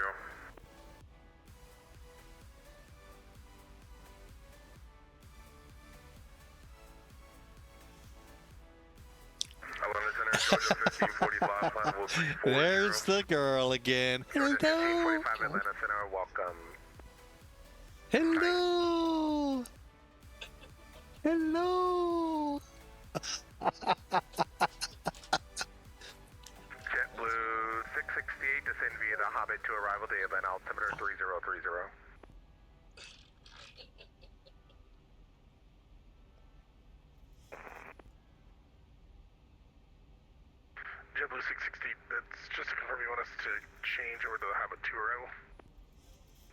There's the girl again. Hello. 1545 Atlanta Center, welcome. Hello. Hello. JetBlue 668, descend via the Hobbit to arrival to Atlanta altimeter 3030. JetBlue 660, that's just to confirm you want us to change over to the Hobbit 2 arrival?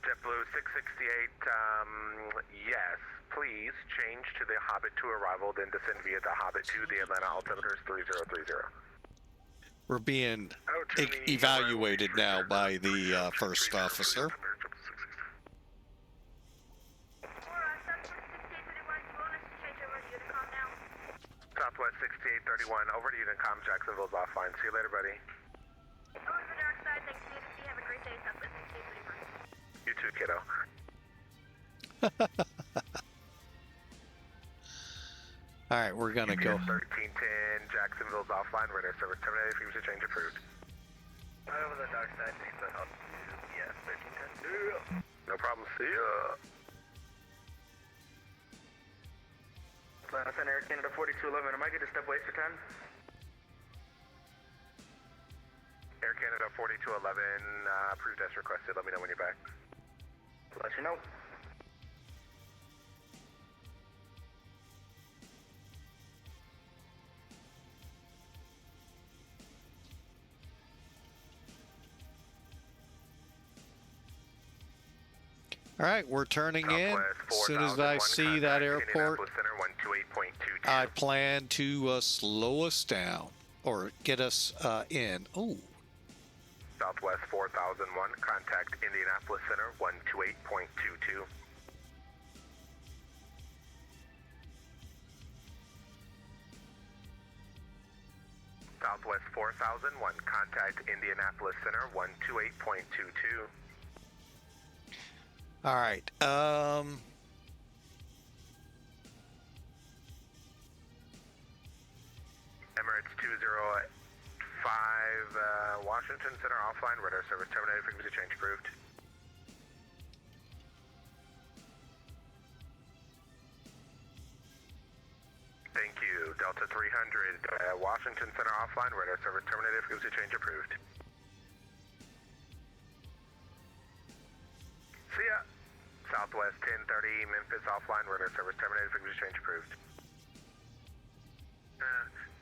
JetBlue 668, yes, please change to the Hobbit 2 arrival, then descend via the Hobbit 2, the Atlanta altimeter is 3030. We're being evaluated now by the first officer. Southwest 6831, over to Unicom, Jacksonville's offline. See you later, buddy. Over to the dark side, thanks, CFC. Have a great day, Southwest 6831. You too, kiddo. All right, we're gonna go. 1310, Jacksonville's offline. Radar service terminated. Frequency change approved. Over the dark side, thanks for altitude, yes, 1310. No problem. See ya. Atlanta Center, Air Canada 4211, am I good to step away for 10? Air Canada 4211, approved as requested. Let me know when you're back. Let you know. All right, we're turning in. As soon as I see that airport, I plan to slow us down or get us in. Oh. Southwest 4001, contact Indianapolis Center 128.22. Southwest 4001, contact Indianapolis Center 128.22. All right. Emirates 205, Washington Center offline, radar service terminated, frequency change approved. Thank you. Delta 300, Washington Center offline, radar service terminated, frequency change approved. See ya. Southwest 1030, Memphis offline, radar service terminated, frequency change approved.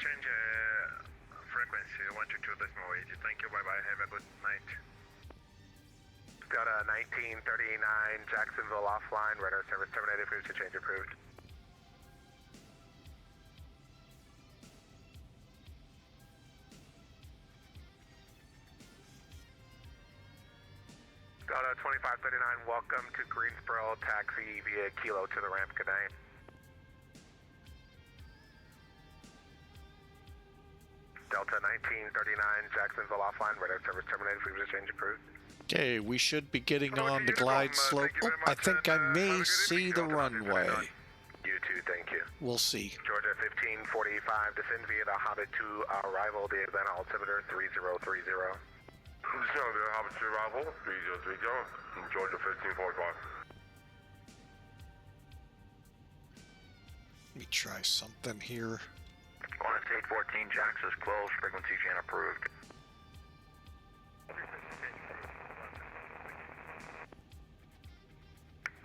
Change frequency 122.8. Thank you. Bye bye. Have a good night. Delta 1939, Jacksonville offline, radar service terminated, frequency change approved. Delta 2539, welcome to Greensboro, taxi via Kilo to the ramp, good night. Delta 1939, Jacksonville offline, radar service terminated, frequency change approved. Okay, we should be getting on the glide slope. Oh, I think I may see the runway. You too, thank you. We'll see. Georgia 1545, descend via the Hobbit to arrival, the Atlanta altimeter 3030. Hobbit to arrival, 3030, Georgia 1545. Let me try something here. Qantas 814, Jax is closed, frequency chain approved.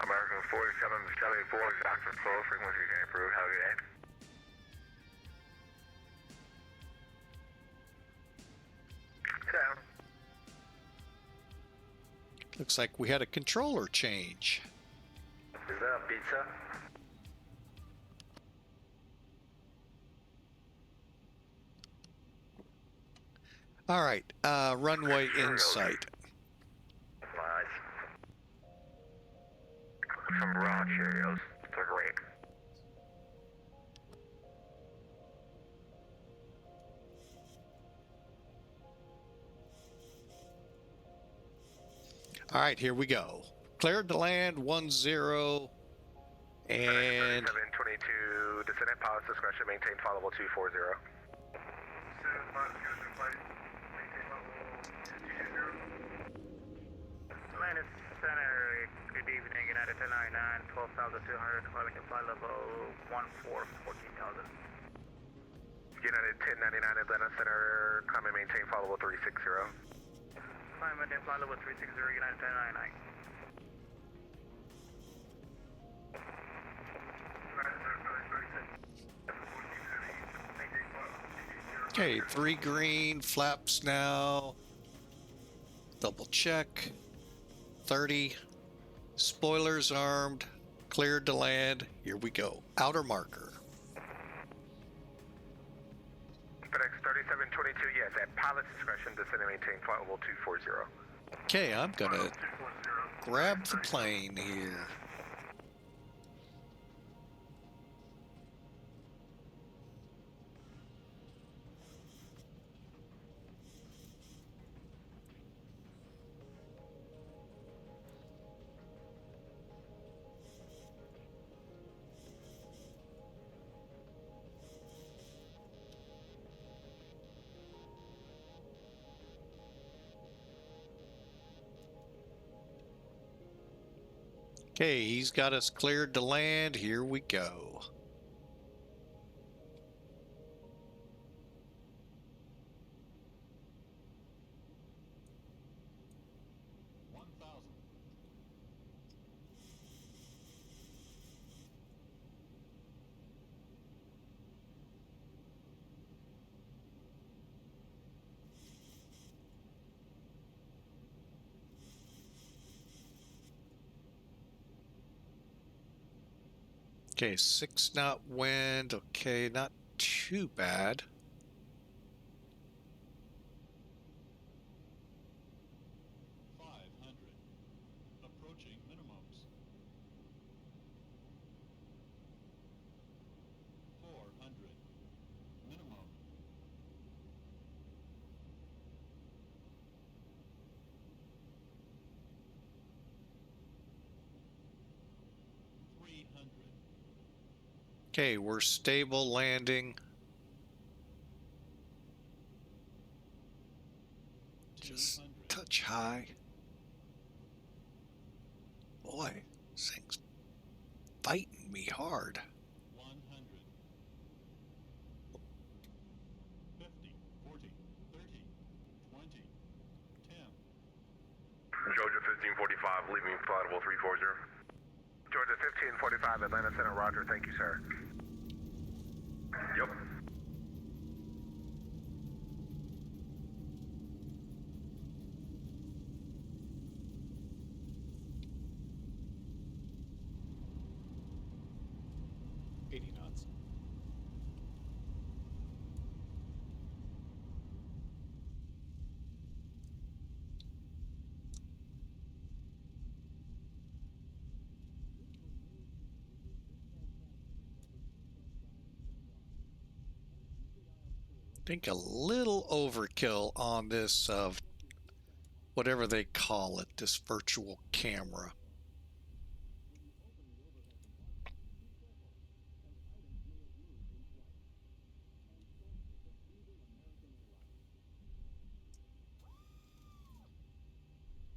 American 4774, Jax is closed, frequency chain approved. Have a good day. Down. Looks like we had a controller change. Is that a pizza? All right, runway in sight. Nice. Some raw Cheerios. They're great. All right, here we go. Cleared to land 10 and 722, descendant pilot's discretion, maintain followable 240. Atlantis Center, good evening, United 1099, 12,200, climbing to flight level 14, 14,000. United 1099, Atlanta Center, climb and maintain followable 360. Climb and flight level 360, United 1099. Okay, 3 green, flaps now. Double check. 30. Spoilers armed. Cleared to land. Here we go. Outer marker. FedEx 3722, yes, at pilot's discretion, descend and maintain flight level 240. Okay, I'm gonna grab the plane here. Okay, he's got us cleared to land. Here we go. Okay, 6 knot wind. Okay, not too bad. Approaching minimums. 400. Minimum. Okay, we're stable landing. Just touch high. Boy, this thing's fighting me hard. 100. 50, 40, 30, 20, 10. Georgia 1545, leaving flight level 340. Georgia 1545, Atlanta Center, roger. Thank you, sir. Yep. knots. I think a little overkill on this whatever they call it, this virtual camera.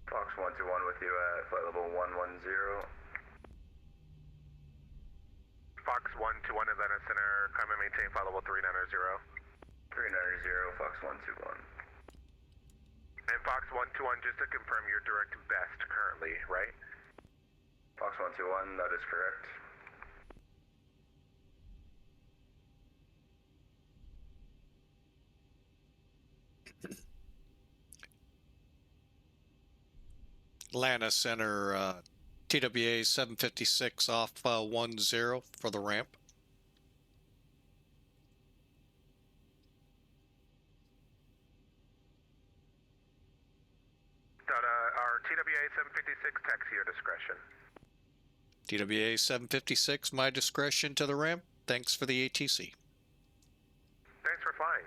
Fox 121 with you at flight level 110. Fox 121, Atlanta Center, climb and maintain flight level 390. 390, Fox 121. And Fox 121, just to confirm, you're direct best currently, right? Fox 121, that is correct. Atlanta Center, TWA 756 off 10 for the ramp. Our TWA 756, taxi your discretion. TWA 756, my discretion to the ramp. Thanks for the ATC. Thanks for flying.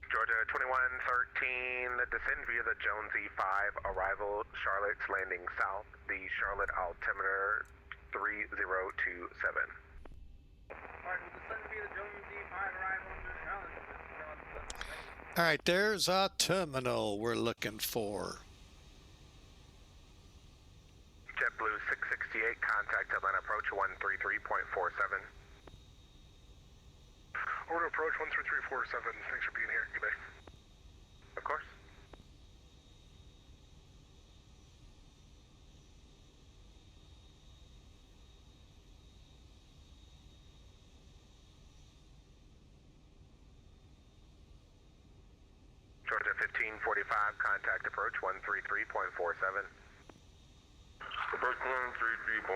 Georgia 2113, descend via the Jones E5, arrival Charlotte's landing south, the Charlotte altimeter 3027. All right, there's a terminal we're looking for. JetBlue 668, contact Atlanta approach 133.47. Order approach 13347. Thanks for being here. Good day. Of course. Georgia 1545, contact approach 133.47. Approach 133.47.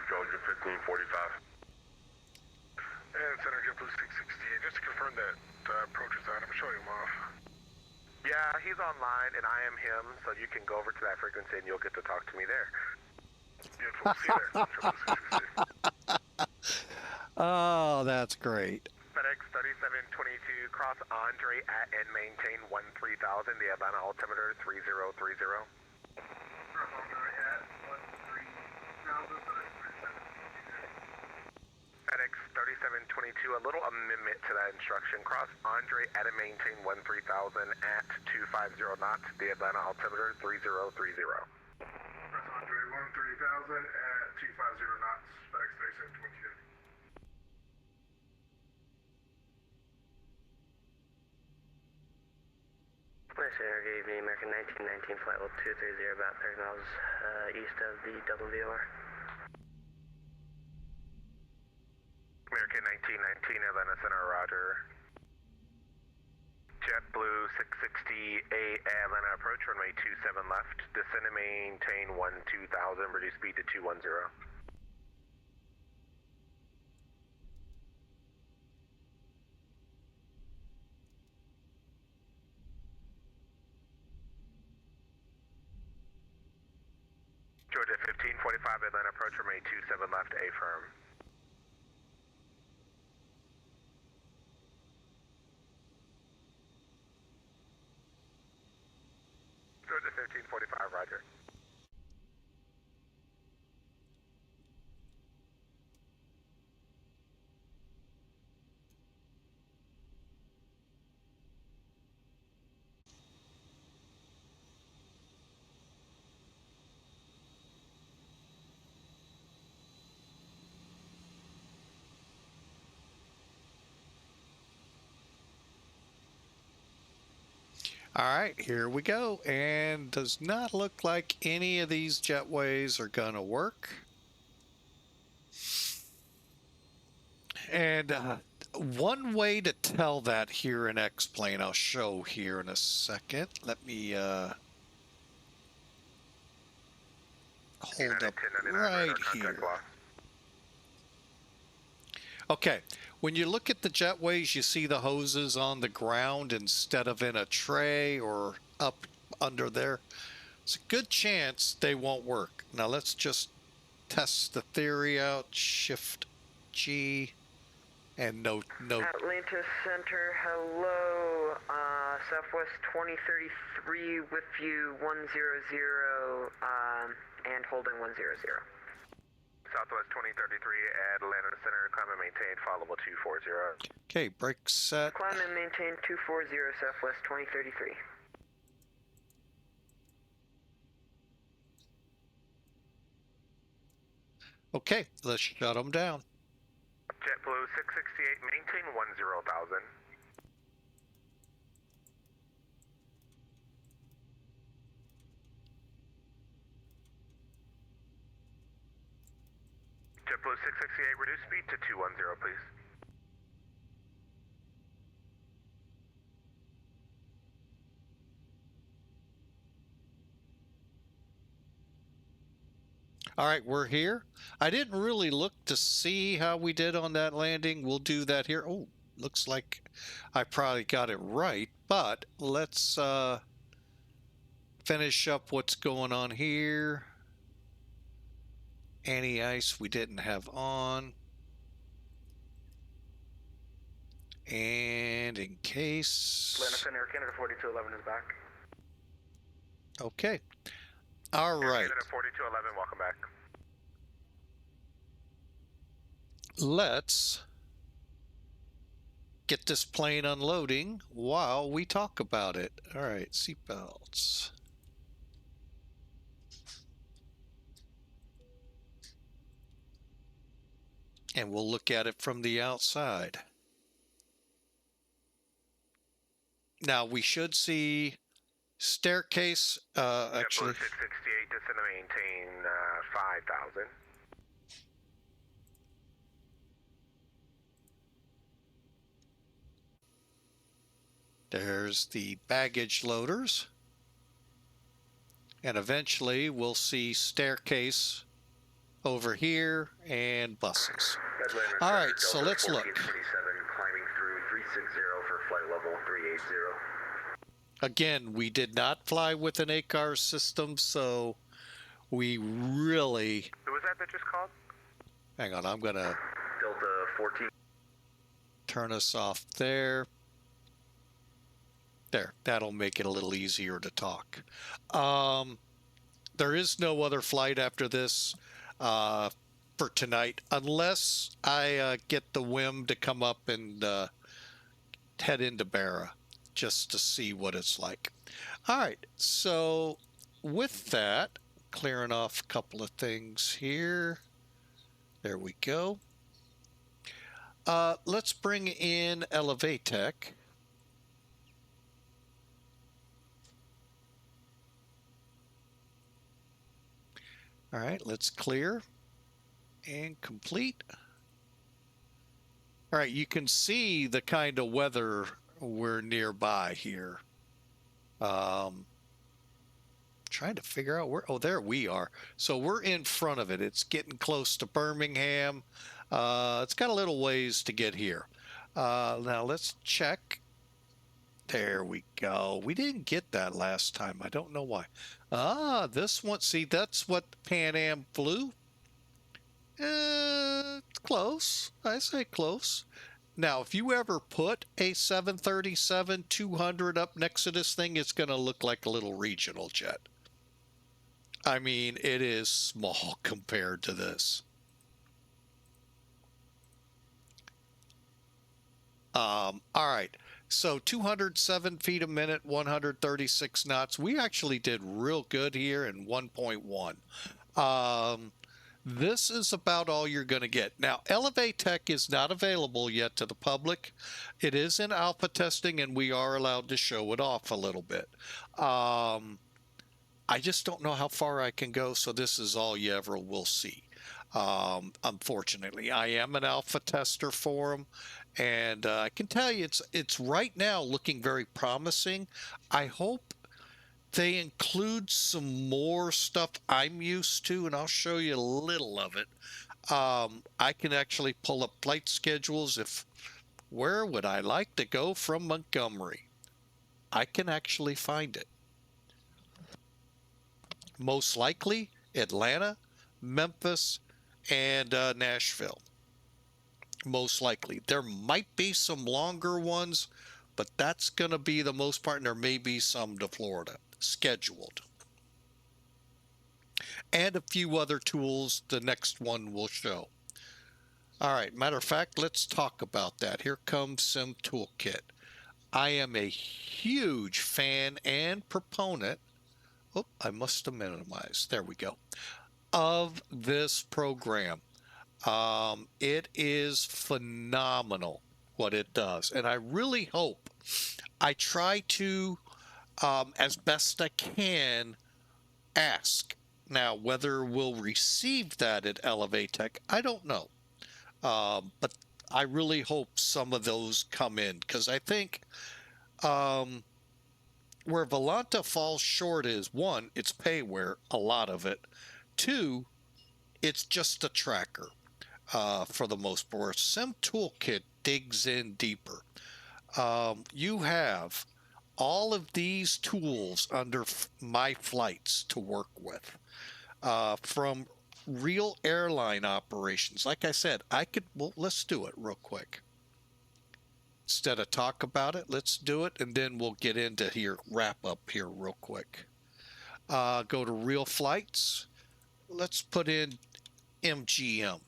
Georgia 1545. And Center JetBlue 668, just to confirm that approach is on, I'm showing him off. Yeah, he's online and I am him, so you can go over to that frequency and you'll get to talk to me there. Beautiful. See you there. JetBlue 668. Oh, that's great. FedEx 3722, cross Andre at and maintain 13,000, the Atlanta altimeter 3030. FedEx 3722, a little amendment to that instruction. Cross Andre at and maintain 13,000 at 250 knots, the Atlanta altimeter 3030. Press Andre 13,000 at 250 knots. FedEx 3722. Center, good evening, American 1919, flight level 230, about 30 miles east of the WR. American 1919, Atlanta Center, roger. JetBlue 660A, Atlanta approach, runway 27 left. Descend and maintain 12,000, reduce speed to 210. Georgia 1545, Atlanta approach, remain 27 left, A firm. Georgia 1545, roger. All right, here we go. And does not look like any of these jetways are going to work. And one way to tell that here in X-Plane, I'll show here in a second. Let me hold up right here. Okay, when you look at the jetways, you see the hoses on the ground instead of in a tray or up under there. It's a good chance they won't work. Now let's just test the theory out. Shift G and no. Atlanta Center, hello. Southwest 2033 with you 100 and holding 100. Southwest 2033, Atlanta Center, climb and maintain, followable 240. Okay, brake set. Climb and maintain 240, Southwest 2033. Okay, let's shut them down. JetBlue 668, maintain 10,000. JetBlue 668, reduce speed to 210, please. All right, we're here. I didn't really look to see how we did on that landing. We'll do that here. Oh, looks like I probably got it right, but let's finish up what's going on here. Anti-ice we didn't have on. And in case... Atlanta Center, Air Canada 4211 is back. Okay. All right. Canada 4211, welcome back. Let's get this plane unloading while we talk about it. All right, seatbelts. And we'll look at it from the outside. Now we should see staircase, actually. 668, descend to maintain 5,000. There's the baggage loaders. And eventually we'll see staircase over here and buses. All right, so let's look. Climbing through 360 for flight level 380. Again, we did not fly with an ACAR system, so we really... Who was that just called? Hang on, I'm going to... Delta 14. Turn us off there. There, that'll make it a little easier to talk. There is no other flight after this for tonight, unless I get the whim to come up and head into Barra just to see what it's like. All right, so with that, clearing off a couple of things here. There we go. Let's bring in Elevatech. All right, let's clear and complete. All right, you can see the kind of weather we're nearby here. Trying to figure out where, oh, there we are. So we're in front of it. It's getting close to Birmingham. It's got a little ways to get here. Now let's check There we go. We didn't get that last time. I don't know why. Ah, this one. See, that's what Pan Am flew. Close. I say close. Now, if you ever put a 737-200 up next to this thing, it's going to look like a little regional jet. I mean, it is small compared to this. All right. So 207 feet a minute, 136 knots. We actually did real good here in 1.1. This is about all you're going to get. Now, ElevaTech is not available yet to the public. It is in alpha testing, and we are allowed to show it off a little bit. I just don't know how far I can go, so this is all you ever will see. Unfortunately, I am an alpha tester for them, and I can tell you it's right now looking very promising. I hope they include some more stuff I'm used to, and I'll show you a little of it. I can actually pull up flight schedules. Where would I like to go from Montgomery? I can actually find it. Most likely Atlanta, Memphis, and Nashville. Most likely. There might be some longer ones, but that's going to be the most part, and there may be some to Florida scheduled. And a few other tools the next one will show. All right, matter of fact, let's talk about that. Here comes Sim Toolkit. I am a huge fan and proponent. Oh, I must have minimized. There we go. Of this program. It is phenomenal what it does. And I really hope I try to, as best I can, ask. Now, whether we'll receive that at ElevaTech, I don't know. But I really hope some of those come in, because I think where Volanta falls short is, one, it's payware, a lot of it. Two, it's just a tracker for the most part. Sim Toolkit digs in deeper. You have all of these tools under My Flights to work with, from real airline operations. Like I said, well, let's do it real quick. Instead of talk about it, let's do it, and then we'll get into here, wrap up here real quick. Go to real flights. Let's put in MGM.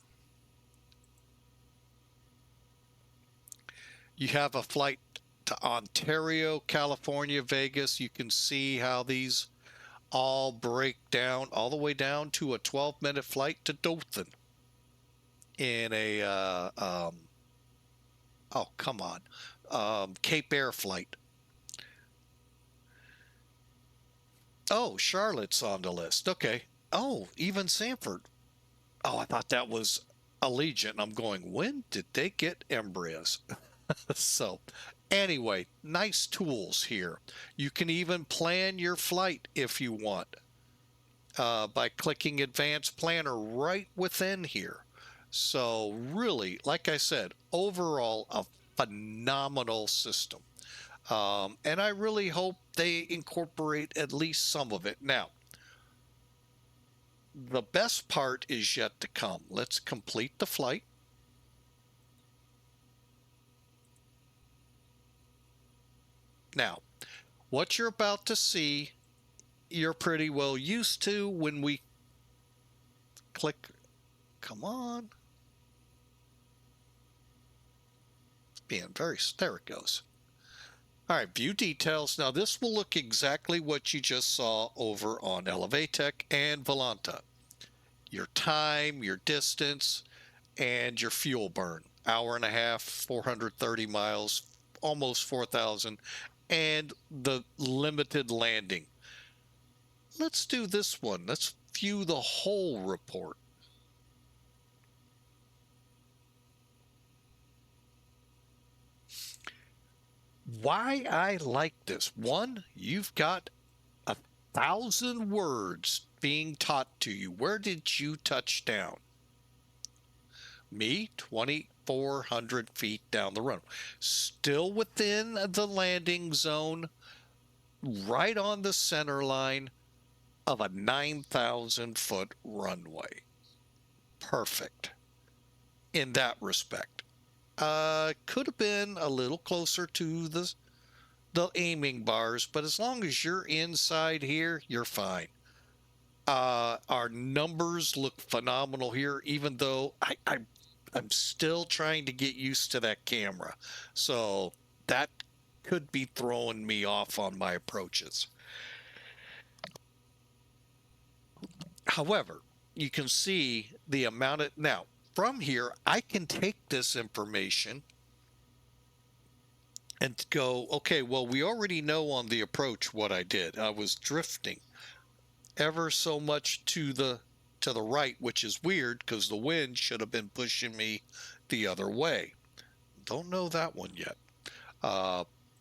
You have a flight to Ontario, California, Vegas. You can see how these all break down, all the way down to a 12-minute flight to Dothan in a, oh, come on, Cape Air flight. Oh, Charlotte's on the list. Okay. Oh, even Sanford. Oh, I thought that was Allegiant. I'm going, when did they get Embraers? So, anyway, nice tools here. You can even plan your flight if you want by clicking Advanced Planner right within here. So, really, like I said, overall, a phenomenal system. And I really hope they incorporate at least some of it. Now, the best part is yet to come. Let's complete the flight. Now, what you're about to see, you're pretty well used to when we click. Come on. It's being very, there it goes. All right, view details. Now, this will look exactly what you just saw over on ElevaTech and Volanta. Your time, your distance, and your fuel burn. Hour and a half, 430 miles, almost 4,000, and the limited landing. Let's do this one. Let's view the whole report. Why I like this. One, you've got 1,000 words being taught to you. Where did you touch down? Me, 20, 400 feet down the runway. Still within the landing zone, right on the center line of a 9,000-foot runway. Perfect in that respect. Could have been a little closer to the aiming bars, but as long as you're inside here, you're fine. Our numbers look phenomenal here, even though I'm still trying to get used to that camera. So that could be throwing me off on my approaches. However, you can see the amount of, now from here, I can take this information and go, okay, well, we already know on the approach what I did. I was drifting ever so much to the right, which is weird because the wind should have been pushing me the other way. Don't know that one yet.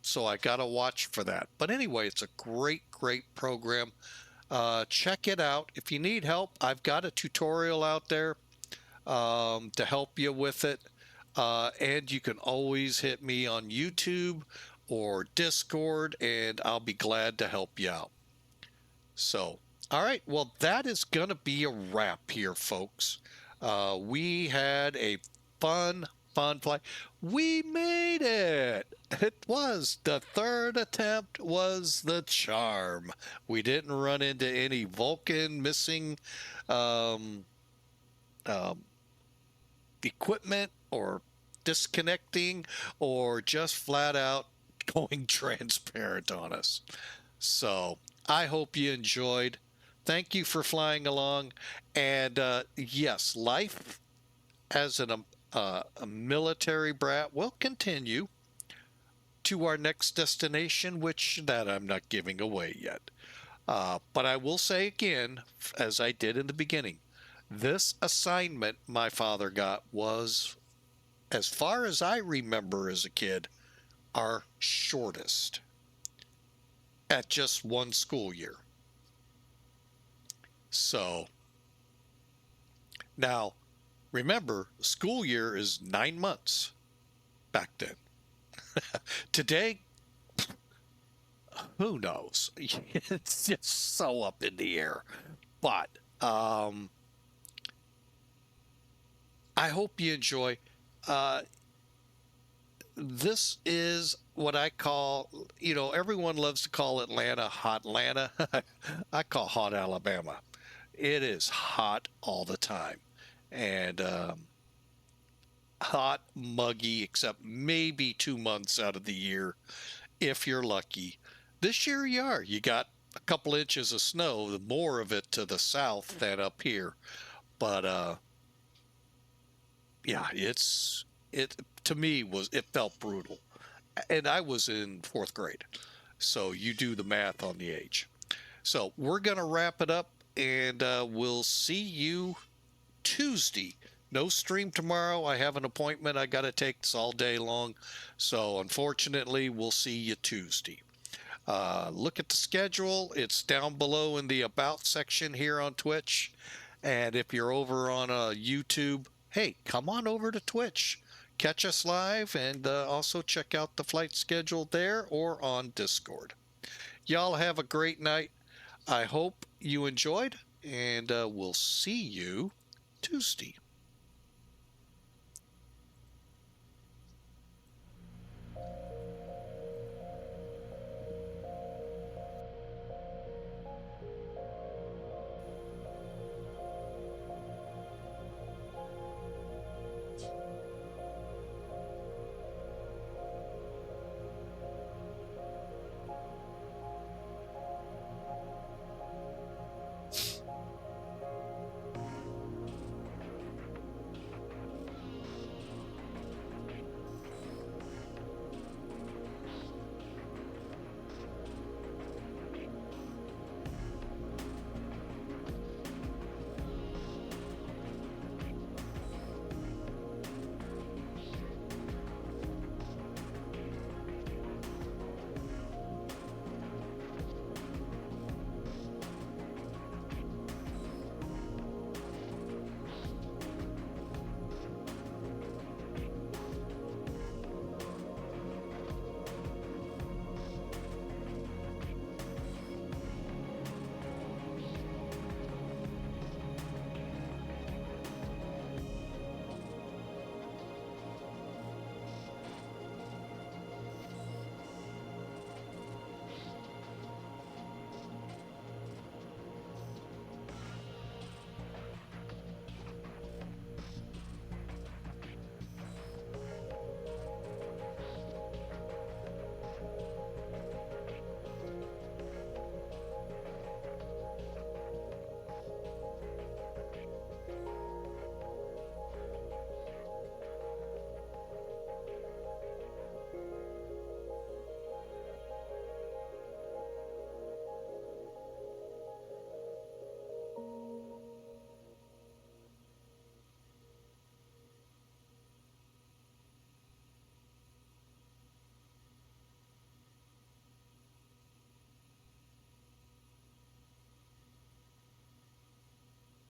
So I got to watch for that. But anyway, it's a great program. Check it out. If you need help, I've got a tutorial out there to help you with it. And you can always hit me on YouTube or Discord, and I'll be glad to help you out. So, all right. Well, that is going to be a wrap here, folks. We had a fun flight. We made it. It was the third attempt was the charm. We didn't run into any Vulcan missing equipment or disconnecting or just flat out going transparent on us. So I hope you enjoyed. Thank you for flying along. And yes, life as a military brat will continue to our next destination, which that I'm not giving away yet. But I will say again, as I did in the beginning, this assignment my father got was, as far as I remember as a kid, our shortest at just one school year. So now remember, school year is 9 months back then. Today, who knows? It's just so up in the air. But I hope you enjoy. This is what I call, everyone loves to call Atlanta hot Atlanta. I call hot Alabama. It is hot all the time. And hot, muggy, except maybe 2 months out of the year, if you're lucky. This year you got a couple inches of snow, more of it to the south than up here. But yeah, it to me it felt brutal. And I was in 4th grade. So you do the math on the age. So we're going to wrap it up, and we'll see you Tuesday. No stream tomorrow. I have an appointment I got to take this all day long. So unfortunately, we'll see you Tuesday. Look at the schedule. It's down below in the About section here on Twitch. And if you're over on YouTube, hey, come on over to Twitch. Catch us live, and also check out the flight schedule there or on Discord. Y'all have a great night. I hope you enjoyed, and we'll see you Tuesday.